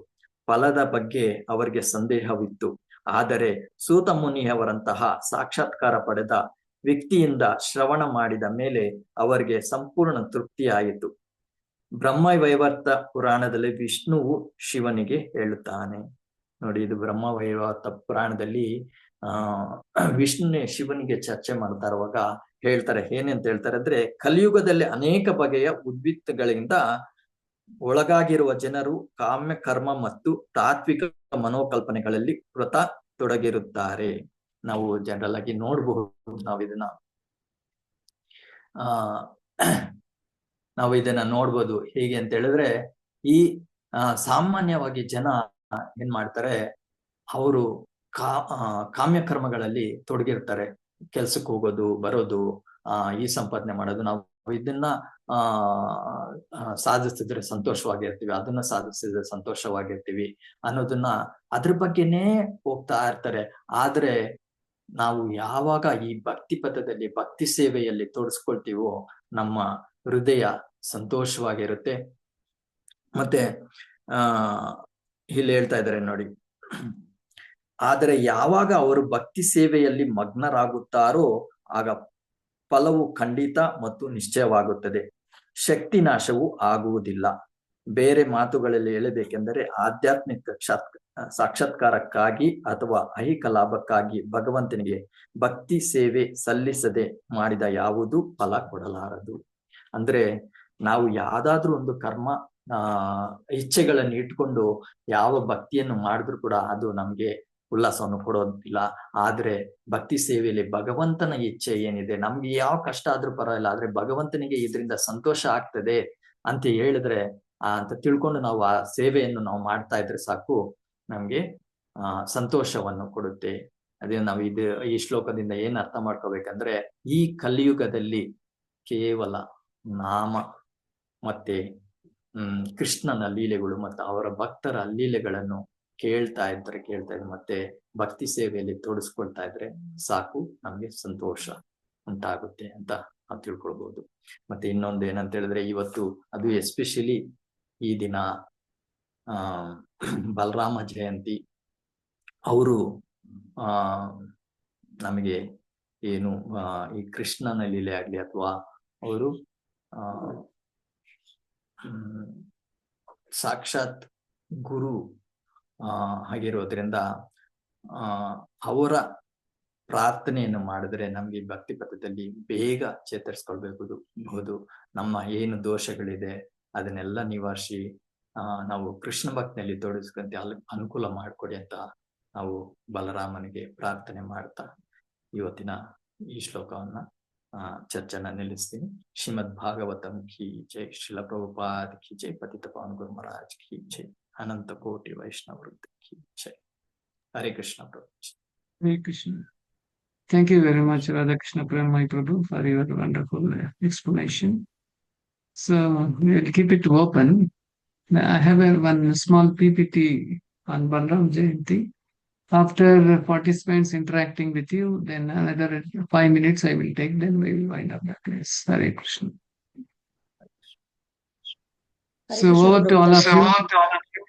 ಫಲದ ಬಗ್ಗೆ ಅವರಿಗೆ ಸಂದೇಹವಿತ್ತು. ಆದರೆ ಸೂತ ಮುನಿಯವರಂತಹ ಸಾಕ್ಷಾತ್ಕಾರ ಪಡೆದ ವ್ಯಕ್ತಿಯಿಂದ ಶ್ರವಣ ಮಾಡಿದ ಮೇಲೆ ಅವರಿಗೆ ಸಂಪೂರ್ಣ ತೃಪ್ತಿಯಾಯಿತು. ಬ್ರಹ್ಮವೈವರ್ತ ಪುರಾಣದಲ್ಲಿ ವಿಷ್ಣುವು ಶಿವನಿಗೆ ಹೇಳುತ್ತಾನೆ. ನೋಡಿ, ಇದು ಬ್ರಹ್ಮವೈವರ್ತ ಪುರಾಣದಲ್ಲಿ ವಿಷ್ಣು ಶಿವನಿಗೆ ಚರ್ಚೆ ಮಾಡ್ತಾ ಇರುವಾಗ ಹೇಳ್ತಾರೆ, ಏನಂತ ಹೇಳ್ತಾರೆ ಅಂದ್ರೆ, ಕಲಿಯುಗದಲ್ಲಿ ಅನೇಕ ಬಗೆಯ ಉದ್ವಿತ್ತಗಳಿಂದ ಒಳಗಾಗಿರುವ ಜನರು ಕಾಮ್ಯ ಕರ್ಮ ಮತ್ತು ತಾತ್ವಿಕ ಮನೋಕಲ್ಪನೆಗಳಲ್ಲಿ ವ್ರತ ತೊಡಗಿರುತ್ತಾರೆ. ನಾವು ಜನರಲ್ ಆಗಿ ನೋಡಬಹುದು, ನಾವು ಇದನ್ನ ನೋಡ್ಬೋದು. ಹೇಗೆ ಅಂತ ಹೇಳಿದ್ರೆ, ಈ ಸಾಮಾನ್ಯವಾಗಿ ಜನ ಏನ್ ಮಾಡ್ತಾರೆ, ಅವರು ಕಾಮ್ಯ ಕರ್ಮಗಳಲ್ಲಿ ತೊಡಗಿರ್ತಾರೆ. ಕೆಲ್ಸಕ್ಕೆ ಹೋಗೋದು, ಬರೋದು, ಈ ಸಂಪಾದನೆ ಮಾಡೋದು. ನಾವು ಇದನ್ನ ಸಾಧಿಸಿದ್ರೆ ಸಂತೋಷವಾಗಿರ್ತೀವಿ, ಅದನ್ನ ಸಾಧಿಸಿದ್ರೆ ಸಂತೋಷವಾಗಿರ್ತೀವಿ ಅನ್ನೋದನ್ನ ಅದ್ರ ಬಗ್ಗೆನೇ ಹೋಗ್ತಾ ಇರ್ತಾರೆ. ಆದ್ರೆ ನಾವು ಯಾವಾಗ ಈ ಭಕ್ತಿ ಪಥದಲ್ಲಿ, ಭಕ್ತಿ ಸೇವೆಯಲ್ಲಿ ತೋರಿಸ್ಕೊಳ್ತೀವೋ ನಮ್ಮ ಹೃದಯ ಸಂತೋಷವಾಗಿರುತ್ತೆ. ಮತ್ತೆ ಇಲ್ಲಿ ಹೇಳ್ತಾ ಇದ್ದಾರೆ ನೋಡಿ, ಆದರೆ ಯಾವಾಗ ಅವರು ಭಕ್ತಿ ಸೇವೆಯಲ್ಲಿ ಮಗ್ನರಾಗುತ್ತಾರೋ ಆಗ ಫಲವು ಖಂಡಿತ ಮತ್ತು ನಿಶ್ಚಯವಾಗುತ್ತದೆ, ಶಕ್ತಿ ನಾಶವು ಆಗುವುದಿಲ್ಲ. ಬೇರೆ ಮಾತುಗಳಲ್ಲಿ ಹೇಳಬೇಕೆಂದರೆ, ಆಧ್ಯಾತ್ಮಿಕ ಸಾಕ್ಷಾತ್ಕಾರಕ್ಕಾಗಿ ಅಥವಾ ಐಹಿಕ ಲಾಭಕ್ಕಾಗಿ ಭಗವಂತನಿಗೆ ಭಕ್ತಿ ಸೇವೆ ಸಲ್ಲಿಸದೆ ಮಾಡಿದ ಯಾವುದೂ ಫಲ ಕೊಡಲಾರದು. ಅಂದ್ರೆ ನಾವು ಯಾವ್ದಾದ್ರೂ ಒಂದು ಕರ್ಮ ಇಚ್ಛೆಗಳನ್ನು ಇಟ್ಕೊಂಡು ಯಾವ ಭಕ್ತಿಯನ್ನು ಮಾಡಿದ್ರು ಕೂಡ ಅದು ನಮ್ಗೆ ಉಲ್ಲಾಸವನ್ನು ಕೊಡೋದಿಲ್ಲ. ಆದ್ರೆ ಭಕ್ತಿ ಸೇವೆಯಲ್ಲಿ ಭಗವಂತನ ಇಚ್ಛೆ ಏನಿದೆ, ನಮ್ಗೆ ಯಾವ ಕಷ್ಟ ಆದ್ರೂ ಪರವಾಗಿಲ್ಲ, ಆದ್ರೆ ಭಗವಂತನಿಗೆ ಇದರಿಂದ ಸಂತೋಷ ಆಗ್ತದೆ ಅಂತ ಹೇಳಿದ್ರೆ ಅಂತ ತಿಳ್ಕೊಂಡು ನಾವು ಆ ಸೇವೆಯನ್ನು ನಾವು ಮಾಡ್ತಾ ಇದ್ರೆ ಸಾಕು, ನಮ್ಗೆ ಸಂತೋಷವನ್ನು ಕೊಡುತ್ತೆ. ಅದೇ ನಾವು ಈ ಶ್ಲೋಕದಿಂದ ಏನ್ ಅರ್ಥ ಮಾಡ್ಕೋಬೇಕಂದ್ರೆ, ಈ ಕಲಿಯುಗದಲ್ಲಿ ಕೇವಲ ನಾಮ ಮತ್ತೆ ಕೃಷ್ಣನ ಲೀಲೆಗಳು ಮತ್ತು ಅವರ ಭಕ್ತರ ಲೀಲೆಗಳನ್ನು ಕೇಳ್ತಾ ಇದ್ರೆ ಮತ್ತೆ ಭಕ್ತಿ ಸೇವೆಯಲ್ಲಿ ತೋಡಿಸ್ಕೊಳ್ತಾ ಇದ್ರೆ ಸಾಕು, ನಮ್ಗೆ ಸಂತೋಷ ಉಂಟಾಗುತ್ತೆ ಅಂತ ನಾವು ತಿಳ್ಕೊಳ್ಬಹುದು. ಮತ್ತೆ ಇನ್ನೊಂದು ಏನಂತ ಹೇಳಿದ್ರೆ, ಇವತ್ತು ಅದು ಎಸ್ಪೆಷಲಿ ಈ ದಿನ ಬಲರಾಮ ಜಯಂತಿ. ಅವರು ನಮಗೆ ಏನು ಈ ಕೃಷ್ಣನ ಲೀಲೆ ಆಗ್ಲಿ ಅಥವಾ ಅವರು ಸಾಕ್ಷಾತ್ ಗುರು ಆಗಿರೋದ್ರಿಂದ ಅವರ ಪ್ರಾರ್ಥನೆಯನ್ನು ಮಾಡಿದ್ರೆ ನಮ್ಗೆ ಭಕ್ತಿ ಪಥದಲ್ಲಿ ಬೇಗ ಚೇತರಿಸ್ಕೊಳ್ಬಹುದು. ನಮ್ಮ ಏನು ದೋಷಗಳಿದೆ ಅದನ್ನೆಲ್ಲ ನಿವಾರಿಸಿ ನಾವು ಕೃಷ್ಣ ಭಕ್ತಿಯಲ್ಲಿ ತೊಡಗಿಸ್ಕೊಂತ ಅನುಕೂಲ ಮಾಡಿಕೊಡಿ ಅಂತ ನಾವು ಬಲರಾಮನಿಗೆ ಪ್ರಾರ್ಥನೆ ಮಾಡ್ತಾ ಇವತ್ತಿನ ಈ ಶ್ಲೋಕವನ್ನ ಚರ್ಚೆನ ನಿಲ್ಲಿಸ್ತೀನಿ. ಶ್ರೀಮದ್ ಭಾಗವತಂ ಕಿ ಜೈ, ಶ್ರೀಲ ಪ್ರಭುಪಾದ್ ಕಿ ಜೈ, ಪತಿತ ಪಾವನ ಗುರು ಮಹಾರಾಜ್ ಕಿ ಜೈ, ಅನಂತ ಕೋಟಿ ವೈಷ್ಣವ ವೃಂದ ಕಿ ಜೈ. Hare Krishna Prabhu. Hare Krishna. Thank you very much, Radha Krishna Premai Prabhu, for your wonderful explanation. So we'll keep it open. I have one small PPT on Balaram Jayanti. After participants interacting with you, then another 5 minutes I will take, then we will wind up the class. Hare Krishna. So over to all of you.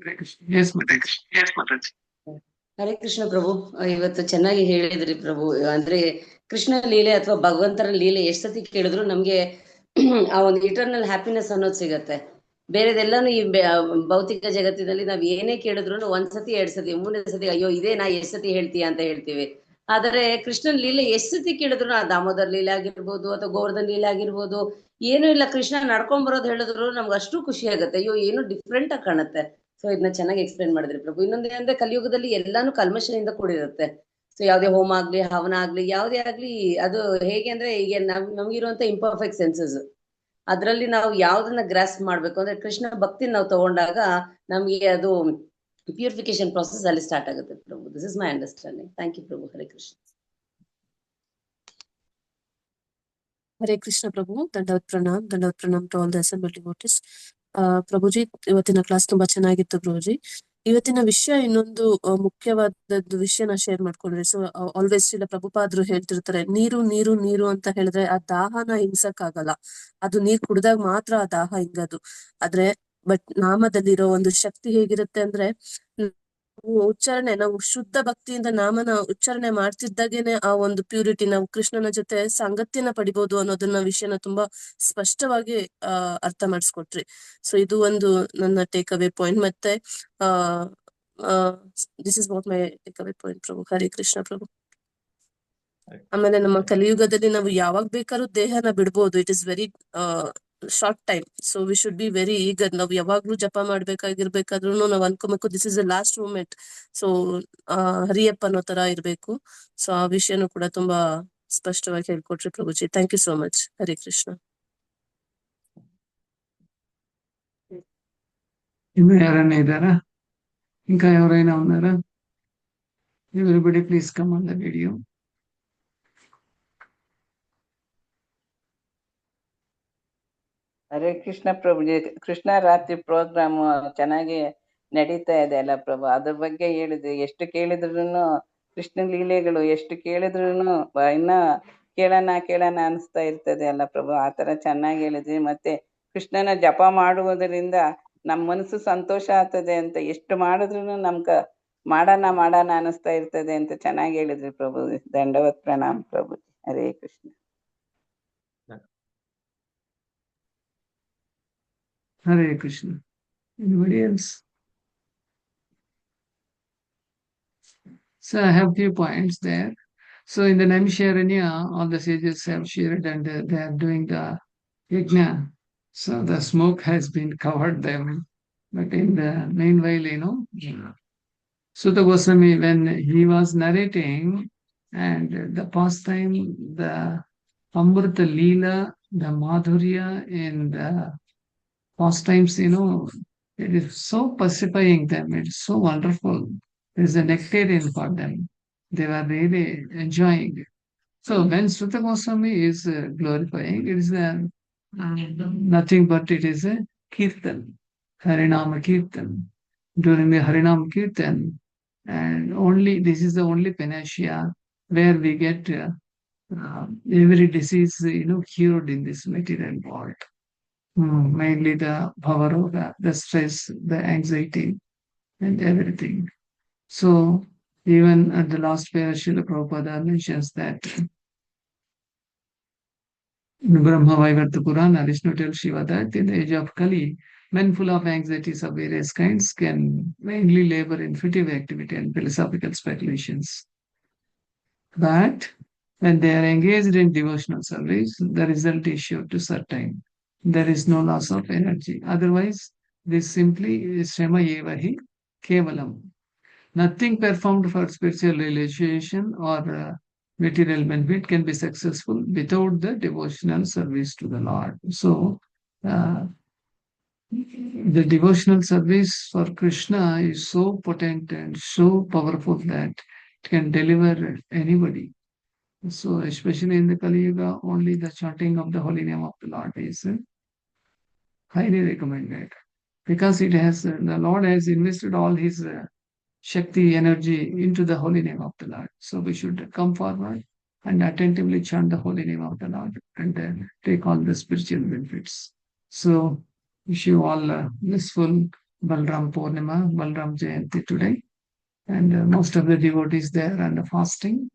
Hare Krishna. Yes, Mataji. ಹರೇ ಕೃಷ್ಣ ಪ್ರಭು. ಇವತ್ತು ಚೆನ್ನಾಗಿ ಹೇಳಿದ್ರಿ ಪ್ರಭು. ಅಂದ್ರೆ ಕೃಷ್ಣ ಲೀಲೆ ಅಥವಾ ಭಗವಂತನ ಲೀಲೆ ಎಷ್ಟ್ ಸತಿ ಕೇಳಿದ್ರು ನಮ್ಗೆ ಆ ಒಂದು ಇಟರ್ನಲ್ ಹ್ಯಾಪಿನೆಸ್ ಅನ್ನೋದು ಸಿಗತ್ತೆ. ಬೇರೆದೆಲ್ಲಾನು ಈ ಭೌತಿಕ ಜಗತ್ತಿನಲ್ಲಿ ನಾವ್ ಏನೇ ಕೇಳಿದ್ರು ಒಂದ್ಸತಿ ಎರಡ್ ಸತಿ ಮೂರನೇ ಸತಿ ಅಯ್ಯೋ ಇದೇ ನಾ ಎಷ್ಟ್ ಸತಿ ಹೇಳ್ತೀಯ ಅಂತ ಹೇಳ್ತೀವಿ. ಆದರೆ ಕೃಷ್ಣನ್ ಲೀಲೆ ಎಷ್ಟ್ ಸತಿ ಕೇಳಿದ್ರು ಆ ದಾಮೋದರ್ ಲೀಲೆ ಆಗಿರ್ಬೋದು ಅಥವಾ ಗೋವರ್ಧನ್ ಲೀಲೆ ಆಗಿರ್ಬೋದು, ಏನೂ ಇಲ್ಲ ಕೃಷ್ಣ ನಡ್ಕೊಂಡ್ ಬರೋದು ಹೇಳಿದ್ರು ನಮ್ಗೆ ಅಷ್ಟು ಖುಷಿ ಆಗುತ್ತೆ. ಅಯ್ಯೋ ಏನು ಡಿಫ್ರೆಂಟ್ ಆಗಿ ಕಾಣುತ್ತೆ. ಸೊ ಇದನ್ನ ಚೆನ್ನಾಗಿ ಎಕ್ಸ್ಪ್ಲೇನ್ ಮಾಡಿದ್ರಿ ಪ್ರಭು. ಇನ್ನೊಂದೇನಂದ್ರೆ ಕಲಿಯುಗದಲ್ಲಿ ಎಲ್ಲಾನು ಕಲ್ಮಶದಿಂದ ಕೂಡಿರುತ್ತೆ. ಸೊ ಯಾವ್ದೇ ಹೋಮ ಆಗ್ಲಿ ಹವನ ಆಗ್ಲಿ ಯಾವುದೇ ಆಗ್ಲಿ ಅದು ಹೇಗೆ ಅಂದ್ರೆ ಈಗ ನಮ್ಗಿರುವಂತ ಇಂಪರ್ಫೆಕ್ಟ್ ಸೆನ್ಸಸ್ ಅದ್ರಲ್ಲಿ ನಾವು ಯಾವ್ದನ್ನ ಗ್ರಾಸ್ ಮಾಡ್ಬೇಕು ಅಂದ್ರೆ ಕೃಷ್ಣ ಭಕ್ತಿ ನಾವು ತಗೊಂಡಾಗ ನಮ್ಗೆ ಅದು ಪ್ಯೂರಿಫಿಕೇಶನ್ ಪ್ರಾಸೆಸ್ ಅಲ್ಲಿ ಸ್ಟಾರ್ಟ್ ಆಗುತ್ತೆ ಪ್ರಭು. This is my understanding. Thank you ಪ್ರಭು. ಹರೇ ಕೃಷ್ಣ. ಹರೇ ಕೃಷ್ಣ ಪ್ರಭು. ದಂಡವತ್ ಪ್ರಣಾಮ್ to all the assemble devotees. ಪ್ರಭುಜಿ, ಇವತ್ತಿನ ಕ್ಲಾಸ್ ತುಂಬಾ ಚೆನ್ನಾಗಿತ್ತು ಪ್ರಭುಜಿ. ಇವತ್ತಿನ ವಿಷಯ ಇನ್ನೊಂದು ಮುಖ್ಯವಾದದ್ದು ವಿಷಯನ ಶೇರ್ ಮಾಡ್ಕೊಂಡ್ರಿ. ಸೊ ಆಲ್ವೇಸ್ ಇಲ್ಲ ಪ್ರಭುಪಾದ್ರು ಹೇಳ್ತಿರ್ತಾರೆ, ನೀರು ನೀರು ನೀರು ಅಂತ ಹೇಳಿದ್ರೆ ಆ ದಾಹನ ಹಿಂಸಕ್ಕಾಗಲ್ಲ. ಅದು ನೀರ್ ಕುಡ್ದಾಗ ಮಾತ್ರ ಆ ದಾಹ ಹಿಂಗದು. ಆದ್ರೆ ಬಟ್ ನಾಮದಲ್ಲಿರೋ ಒಂದು ಶಕ್ತಿ ಹೇಗಿರುತ್ತೆ ಅಂದ್ರೆ, ನಾವು ಶುದ್ಧ ಭಕ್ತಿಯಿಂದ ನಾಮನ ಉಚ್ಚಾರಣೆ ಮಾಡ್ತಿದ್ದಾಗೇನೆ ಆ ಒಂದು ಪ್ಯೂರಿಟಿ, ನಾವು ಕೃಷ್ಣನ ಜೊತೆ ಸಂಗತಿಯನ್ನ ಪಡಿಬಹುದು ಅನ್ನೋದನ್ನ ವಿಷಯನ ತುಂಬಾ ಸ್ಪಷ್ಟವಾಗಿ ಅರ್ಥ ಮಾಡಿಸ್ಕೊಟ್ರಿ. ಸೊ ಇದು ಒಂದು ನನ್ನ ಟೇಕ್ ಅವೇ ಪಾಯಿಂಟ್. ಮತ್ತೆ this is what my take away point ಪ್ರಭು. ಹರೇ ಕೃಷ್ಣ ಪ್ರಭು. ಆಮೇಲೆ ನಮ್ಮ ಕಲಿಯುಗದಲ್ಲಿ ನಾವು ಯಾವಾಗ ಬೇಕಾದ್ರೂ ದೇಹನ ಬಿಡ್ಬೋದು. It is very short time. So we should be very eager. ನಾವು ಯಾವಾಗ್ಲೂ ಜಪ ಮಾಡ್ಬೇಕಾಗಿರ್ಬೇಕಾದ್ರೂ ನಾವ್ ಅನ್ಕೋಬೇಕು this is the last moment. So ಹರಿಯಪ್ಪ ಅನ್ನೋ ತರ ಇರ್ಬೇಕು. ಸೊ ಆ ವಿಷಯನೂ ಕೂಡ ತುಂಬಾ ಸ್ಪಷ್ಟವಾಗಿ ಹೇಳ್ಕೊಟ್ರಿ ಪ್ರಭುಜಿ. Thank you so much. Hare Krishna. ಇನ್ನು ಯಾರನ್ನ ಇದ್ದಾರಾ? ఇంకా ఎవరైనా ఉన్నారా? Everybody please come on the video. Hare Krishna ಪ್ರಭುಜಿ. Krishna ರಾತ್ರಿ ಪ್ರೋಗ್ರಾಮ್ ಚೆನ್ನಾಗಿ ನಡೀತಾ ಇದೆ ಅಲ್ಲ ಪ್ರಭು. ಅದ್ರ ಬಗ್ಗೆ ಹೇಳಿದ್ವಿ. ಎಷ್ಟು ಕೇಳಿದ್ರು ಕೃಷ್ಣ ಲೀಲೆಗಳು ಎಷ್ಟು ಕೇಳಿದ್ರು ಇನ್ನ ಕೇಳೋಣ ಅನಿಸ್ತಾ ಇರ್ತದೆ ಅಲ್ಲ ಪ್ರಭು. ಆ ತರ ಚೆನ್ನಾಗಿ ಹೇಳಿದ್ವಿ. ಮತ್ತೆ ಕೃಷ್ಣನ ಜಪ ಮಾಡುವುದರಿಂದ ನಮ್ಮ ಮನಸ್ಸು ಸಂತೋಷ ಆಗ್ತದೆ ಅಂತ, ಎಷ್ಟು ಮಾಡಿದ್ರು ನಮ್ಗ ಮಾಡೋಣ ಅನಿಸ್ತಾ ಇರ್ತದೆ ಅಂತ ಚೆನ್ನಾಗಿ ಹೇಳಿದ್ರಿ ಪ್ರಭು. ದಂಡವತ್ ಪ್ರಣಾಮ್ ಪ್ರಭು. Hare Krishna. Hare Krishna. Anybody else? So I have few points there. So in the Naimisharanya, all the sages have shared and they are doing the yajna. So the smoke has been covered them. But in the meanwhile, Sutta Goswami, when he was narrating and the pastime, the Amrita Leela, the Madhurya in the pastimes, it is so pacifying them. It is so wonderful. It is a nectarian for them. They were really enjoying it. So when Sutta Goswami is glorifying, it is nothing but it is a kirtan, Harinama Kirtan. During the Harinama Kirtan, and only this is the only panacea where we get every disease, cured in this material world. Mainly the bhavaroga, the stress, the anxiety, and everything. So, even at the last pair, Srila Prabhupada mentions that in Brahma Vaivarta Purana, Vishnu tells Shiva that in the age of Kali, men full of anxieties of various kinds can mainly labor in fruitive activity and philosophical speculations. But when they are engaged in devotional service, the result is sure to certain. There is no loss of energy. Otherwise, this simply is Shema Yevahi Kevalam. Nothing performed for spiritual realization or material benefit can be successful without the devotional service to the Lord. So, the devotional service for Krishna is so potent and so powerful that it can deliver anybody. So, especially in the Kali Yuga, only the chanting of the holy name of the Lord is highly recommended, because it has the Lord has invested all his Shakti energy into the holy name of the Lord. So we should come forward and attentively chant the holy name of the Lord and take all the spiritual benefits. So wish you all blissful Balram Purnima, Balram Jayanti today. And most of the devotees there and fasting.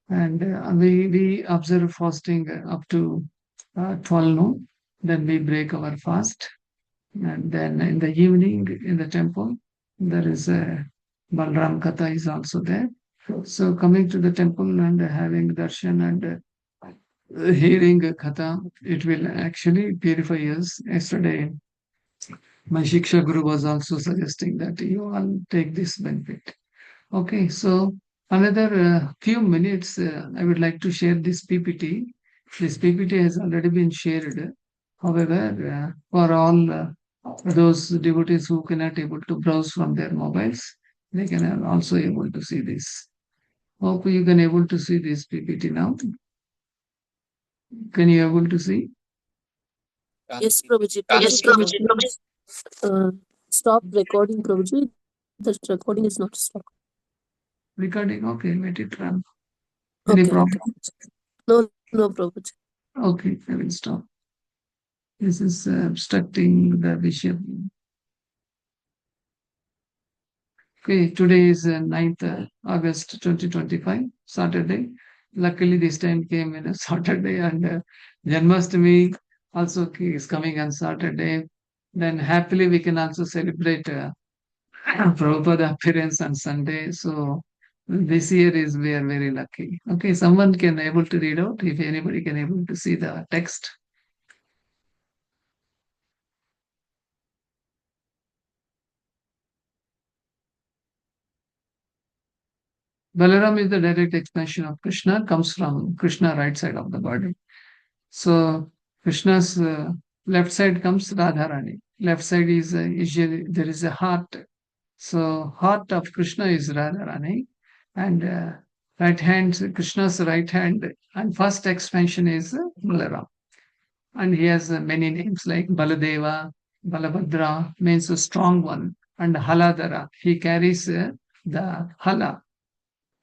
And we observe fasting up to 12 noon. Then we break our fast. And then in the evening in the temple, there is a Balram Katha is also there. So coming to the temple and having darshan and hearing Katha, it will actually purify us. Yesterday, my Shiksha Guru was also suggesting that you all take this benefit. Okay, so another few minutes, I would like to share this PPT. This PPT has already been shared. However, for all those devotees who cannot able to browse from their mobiles, they can also able to see this. Hope you can able to see this PPT now. Can you able to see? Yes, Prabhuji. Prabhuji, stop recording, Prabhuji. The recording is not stopped. Recording, okay, let it run. Any Okay, problem? okay. No, Prabhuji. Okay, I will stop. This is obstructing the vision. Okay, today is 9th August 2025, Saturday. Luckily, this time came in a Saturday, and Janmashtami also is coming on Saturday. Then happily we can also celebrate Prabhupada appearance on Sunday. So this year is we are very lucky. Okay, someone can able to read out if anybody can able to see the text. Balaram is the direct expansion of Krishna, comes from Krishna right side of the body. So Krishna's left side comes Radharani. Left side is there is a heart. So heart of Krishna is Radharani, and right hand Krishna's right hand and first expansion is Balaram, and he has many names like Baladeva, Balabhadra means a strong one, and Haladara he carries the hala,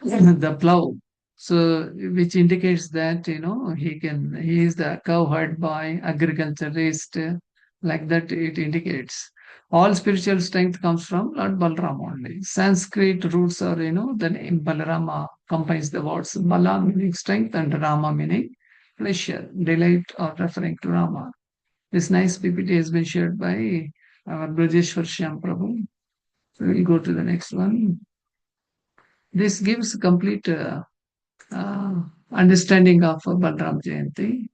the plow. So which indicates that he is the cowherd boy, agriculturist, like that it indicates. All spiritual strength comes from Lord Balram only. Sanskrit roots are, the name Balarama combines the words Bala meaning strength and Rama meaning pleasure, delight, or referring to Rama. This nice PPT has been shared by our Brajeshwar Shyam Prabhu. So we'll go to the next one. This gives complete understanding of Balram Jayanti.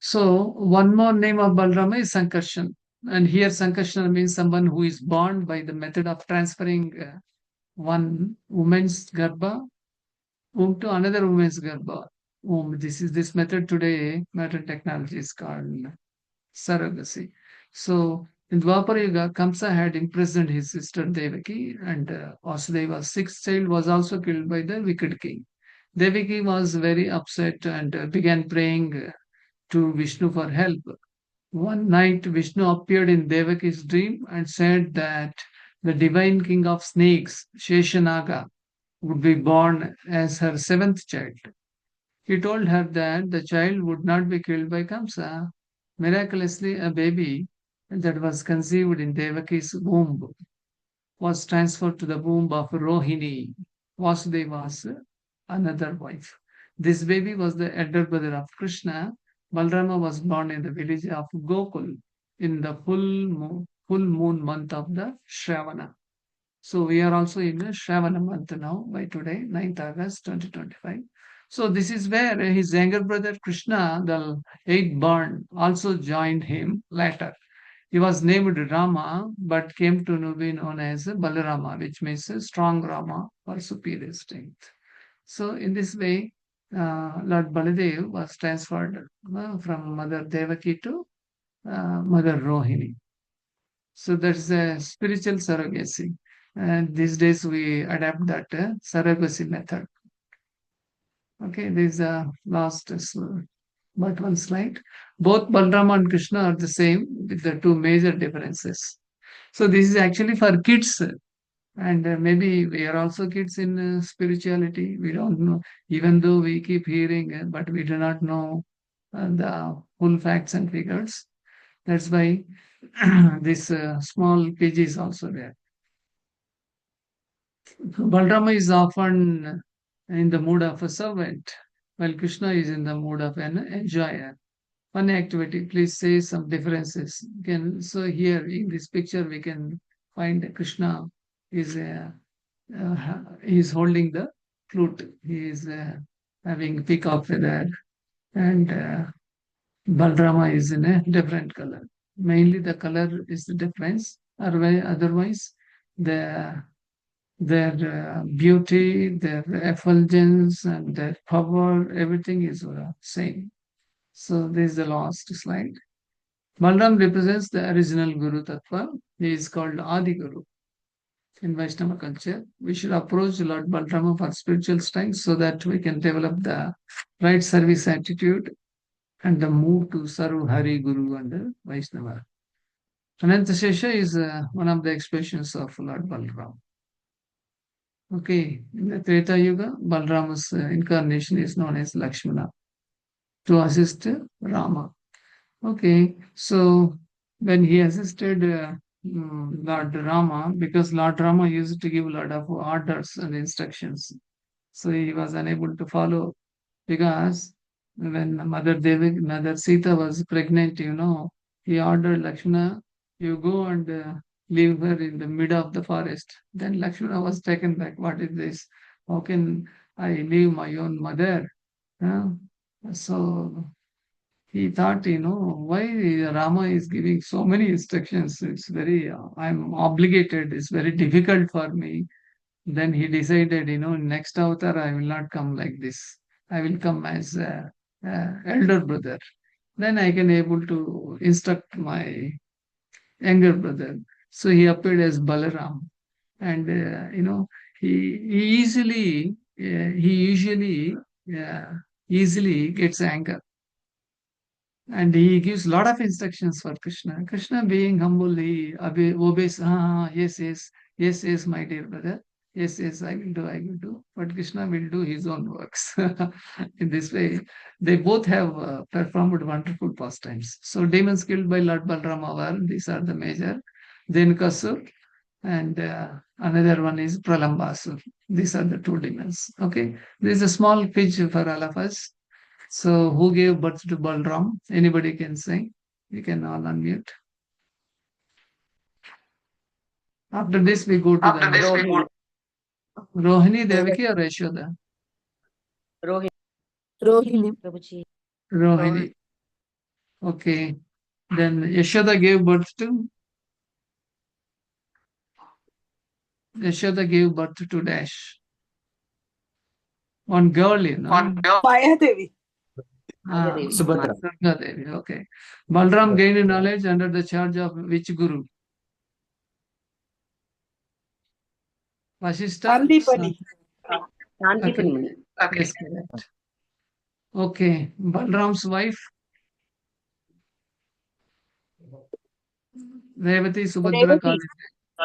So one more name of Balram is Sankarshan. And here Sankarshan means someone who is born by the method of transferring one woman's garbha womb to another woman's garbha womb. This method today, modern technology is called surrogacy. So in Dwapara Yuga, Kamsa had imprisoned his sister Devaki, and Vasudeva's sixth child was also killed by the wicked king. Devaki was very upset and began praying to Vishnu for help. One night, Vishnu appeared in Devaki's dream and said that the divine king of snakes, Sheshanaga, would be born as her seventh child. He told her that the child would not be killed by Kamsa. Miraculously, a baby that was conceived in Devaki's womb was transferred to the womb of Rohini, Vasudeva's another wife. This baby was the elder brother of Krishna. Balrama was born in the village of Gokul in the full moon month of the Shravana. So we are also in the Shravana month now by today, 9th August 2025. So this is where his younger brother Krishna, the eighth born, also joined him later. He was named Rama, but came to be known as Balarama, which means strong Rama or superior strength. So in this way, Lord Baladev was transferred from Mother Devaki to Mother Rohini. So that's a spiritual surrogacy. And these days we adapt that surrogacy method. Okay, this is the last but one slide. Both Balrama and Krishna are the same with the two major differences. So this is actually for kids. And maybe we are also kids in spirituality. We don't know, even though we keep hearing, but we do not know the full facts and figures. That's why this small page is also there. Balrama is often in the mood of a servant, while Krishna is in the mood of an enjoyer. Fun activity, please say some differences. So here in this picture we can find Krishna is he is holding the flute. He is having peacock feather, and Balrama is in a different color. Mainly the color is the difference. Otherwise, the their beauty, their effulgence, and their power, everything is same. So this is the last slide. Balram represents the original Guru Tattva. He is called Adi Guru in Vaishnava culture. We should approach Lord Balrama for spiritual strength so that we can develop the right service attitude and the move to serve Hari Guru and the Vaishnava. Anantashesha is one of the expressions of Lord Balram. Okay, in the Treta Yuga, Balrama's incarnation is known as Lakshmana to assist Rama. Okay, so when he assisted Lord Rama, because Lord Rama used to give a lot of orders and instructions, so he was unable to follow, because when Mother Sita was pregnant, he ordered Lakshmana, you go and leave her in the middle of the forest. Then Lakshmana was taken back. What is this? How can I leave my own mother? Huh? So he thought, why Rama is giving so many instructions? It's very, I'm obligated. It's very difficult for me. Then he decided, next avatar, I will not come like this. I will come as elder brother. Then I can able to instruct my younger brother. So he appeared as Balaram, and he usually easily gets anger, and he gives a lot of instructions for Krishna. Krishna, being humble, he obeys. Yes, yes, yes, yes, my dear brother. Yes, yes, I will do, I will do. But Krishna will do his own works. In this way, they both have performed wonderful pastimes. So demons killed by Lord Balrama were, these are the major. Then Kasur, and another one is Pralambasur. These are the two demons. Okay, this is a small pitch for all of us. So who gave birth to Balram? Anybody can say. You can all unmute. After this, we go to the Rohini, Devaki, or Yashoda? Rohini. Rohini. Prabhuji. Rohini. Okay. Then Yashoda gave birth to? Yashoda gave birth to Dash. One girl, Mayadevi. Subhadra. Subhadra Devi. Okay. Balram gained knowledge under the charge of which guru? Vasishta? Sandipani. Sandipani Muni. Yes, correct. Okay. Balram's wife? Revati, Subhadra,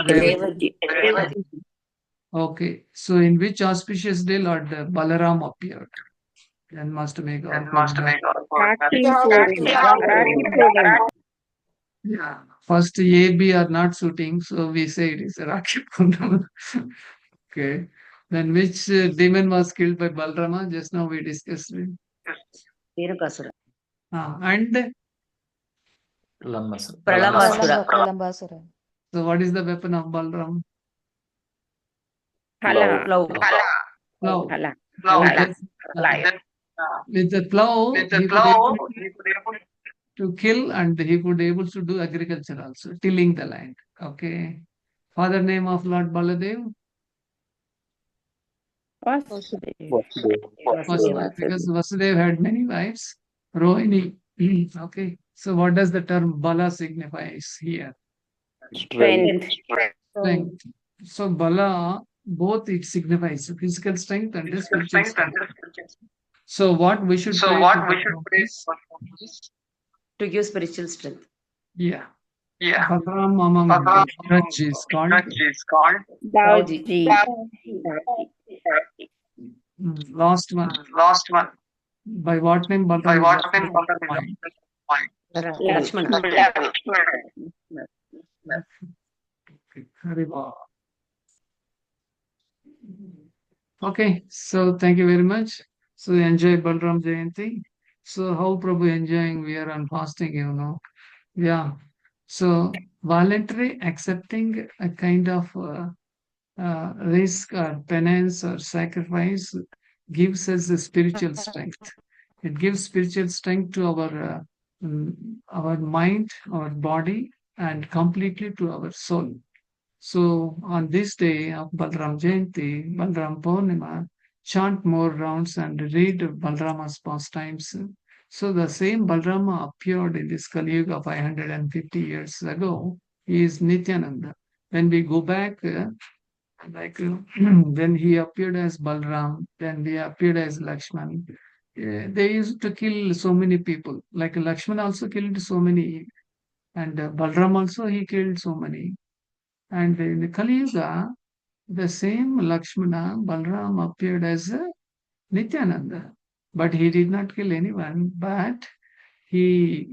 Revati. Okay. So in which auspicious day Lord Balaram appeared? And must make all Yeah. First A, B are not suiting, so we say it is a Rakhi Purnama. Okay. Then which demon was killed by Balrama? Just now we discussed it. Perukasura. And Pralambasura. so what is the weapon of Balram? Plow. Plow. With the plow, he could able to kill, and he could able to do agriculture also, tilling the land. Okay. Father name of Lord Baladev? Vasudeva, because Vasudeva had many wives. Rohini. Okay. So what does the term Bala signifies here? Strength. So Bala, both it signifies physical strength and spiritual strength. So what we should pray To give spiritual strength. Yeah. Balaram among Braj is called. Dauji. Last one. By what name Balaram is referred to? Lakshmana. Hari Bol. Okay, so thank you very much. So enjoy Balram Jayanti. So how Prabhu enjoying? We are on fasting, you know. Yeah. So voluntary accepting a kind of risk or penance or sacrifice gives us the spiritual strength. It gives spiritual strength to our mind, our body, and completely to our soul. So on this day of Balram Jayanti, Balram Purnima, chant more rounds and read Balrama's pastimes. So the same Balrama appeared in this Kali Yuga 550 years ago. He is Nityananda. When we go back, when he appeared as Balram, then he appeared as Lakshman. They used to kill so many people. Like Lakshman also killed so many, and Balram also he killed so many. And in the Kali Yuga, the same Lakshmana, Balram appeared as Nityananda, but he did not kill anyone, but he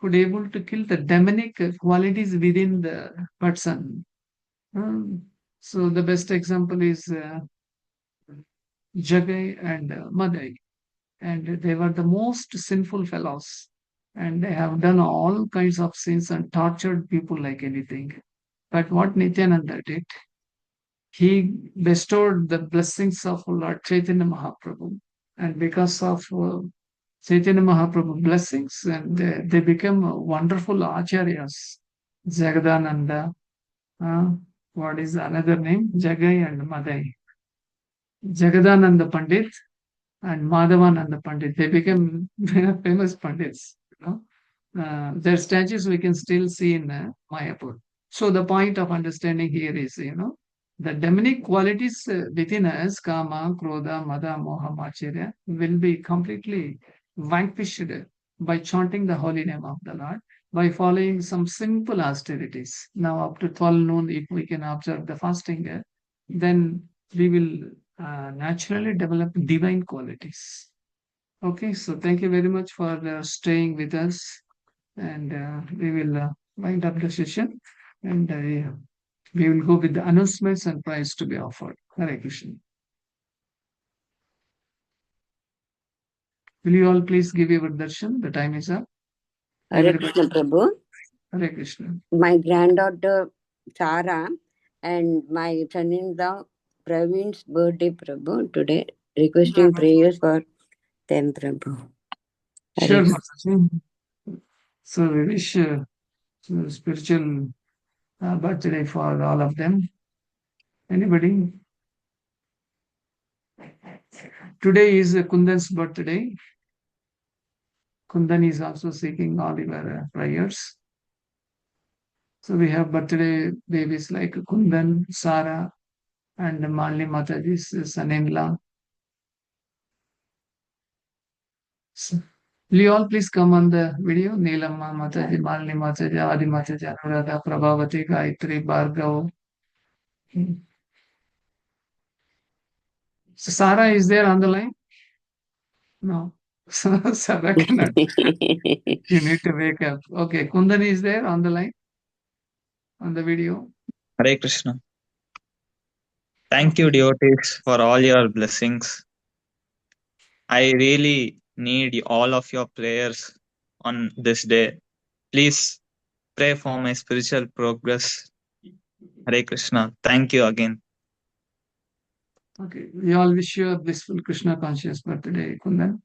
could able to kill the demonic qualities within the person. So the best example is Jagai and Madai, and they were the most sinful fellows, and they have done all kinds of sins and tortured people like anything. But what Nityananda did, he bestowed the blessings of Lord Chaitanya Mahaprabhu. And because of Chaitanya Mahaprabhu blessings, and they became wonderful acharyas. Jagadananda, what is another name? Jagai and Madai. Jagadananda Pandit and Madhavananda Pandit. They became famous Pandits. Their statues we can still see in Mayapur. So the point of understanding here is, the demonic qualities within us, kama, krodha, mada, moha, machirya, will be completely vanquished by chanting the holy name of the Lord, by following some simple austerities. Now, up to 12 noon, if we can observe the fasting, then we will naturally develop divine qualities. Okay, so thank you very much for staying with us, and we will wind up the session, and we will go with the announcements and prize to be offered. Hare Krishna. Will you all please give your darshan? The time is up. Hare Krishna Prabhu. Hare Krishna. My granddaughter Sara and my son-in-law Praveen's birthday, Prabhu, today. Requesting prayers for them, Prabhu. Sure, Mataji. So we wish spiritual birthday for all of them. Anybody? Today is Kundan's birthday. Kundan is also seeking all your prayers. So we have birthday babies like Kundan, Sara, and Malini Mataji's son-in-law. So, will you all please come on the video? Neelamma Mataji, Malini Mataji, Adi Mataji, Anuradha, Prabhavati, Gayatri, Bhargav. So Sara is there on the line? No. Sara cannot. You need to wake up. Okay, Kundan is there on the line? On the video? Hare Krishna. Thank you, devotees, for all your blessings. I really need all of your prayers on this day. Please pray for my spiritual progress. Hare Krishna. Thank you again. Okay, we all wish you a blissful Krishna conscious birthday, Kundan.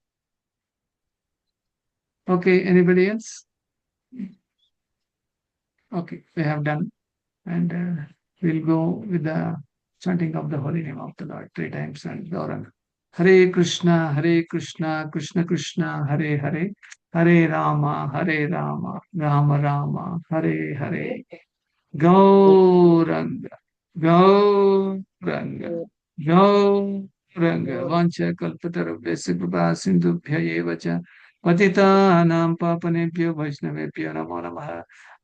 Okay, anybody else? Okay, we have done. And we'll go with the chanting of the holy name of the Lord 3 times and Gauranga. Hare Krishna, Krishna Krishna, Hare Hare, Hare Rama, Rama Rama, Hare Hare. Gauranga, Gauranga, Gauranga. Vancha kalpatarabhyasya kripa sindhubhya eva cha पतितानां पावनेभ्यो वैष्णवेभ्यो नमो नमः।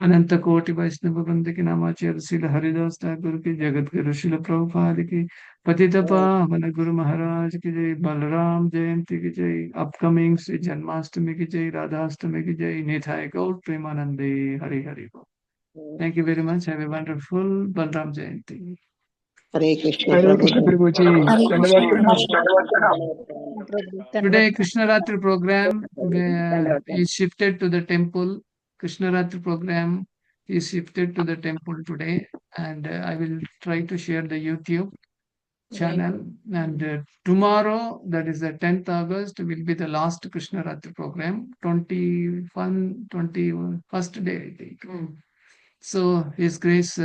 अनंत कोटि वैष्णव वृंद की नामाचार्य श्रील हरिदास ठाकुर की, जगत गुरु श्रील प्रभुपाद की, पतित पावन गुरु महाराज की जय। बलराम जयंती की जय। अपकमिंग श्री जन्माष्टमी की जय। राधाष्टमी की जय। निताय गौर प्रेमानंदे। हरि हरि बोल। Thank you very much. Have a wonderful Balram Jayanti. Hare Krishna Hare प्रभु। कृष्ण प्रभु जी, हरे धन्यवाद कृष्ण प्रणाम। Today Krishna Ratri program is shifted to the temple. Krishna Ratri program is shifted to the temple today, and I will try to share the YouTube channel. And tomorrow, that is the 10th August, will be the last Krishna Ratri program. 21st day, I think. So His Grace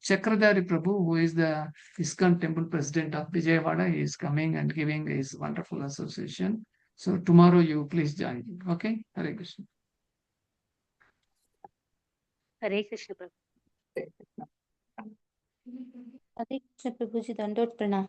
Chakradhari Prabhu, who is the ISKCON Temple President of Vijayawada, he is coming and giving his wonderful association. So tomorrow you please join. Okay? Hare Krishna. हरे कृष्ण प्रभु। हरे कृष्ण प्रभु जी, दंडोत प्रणाम।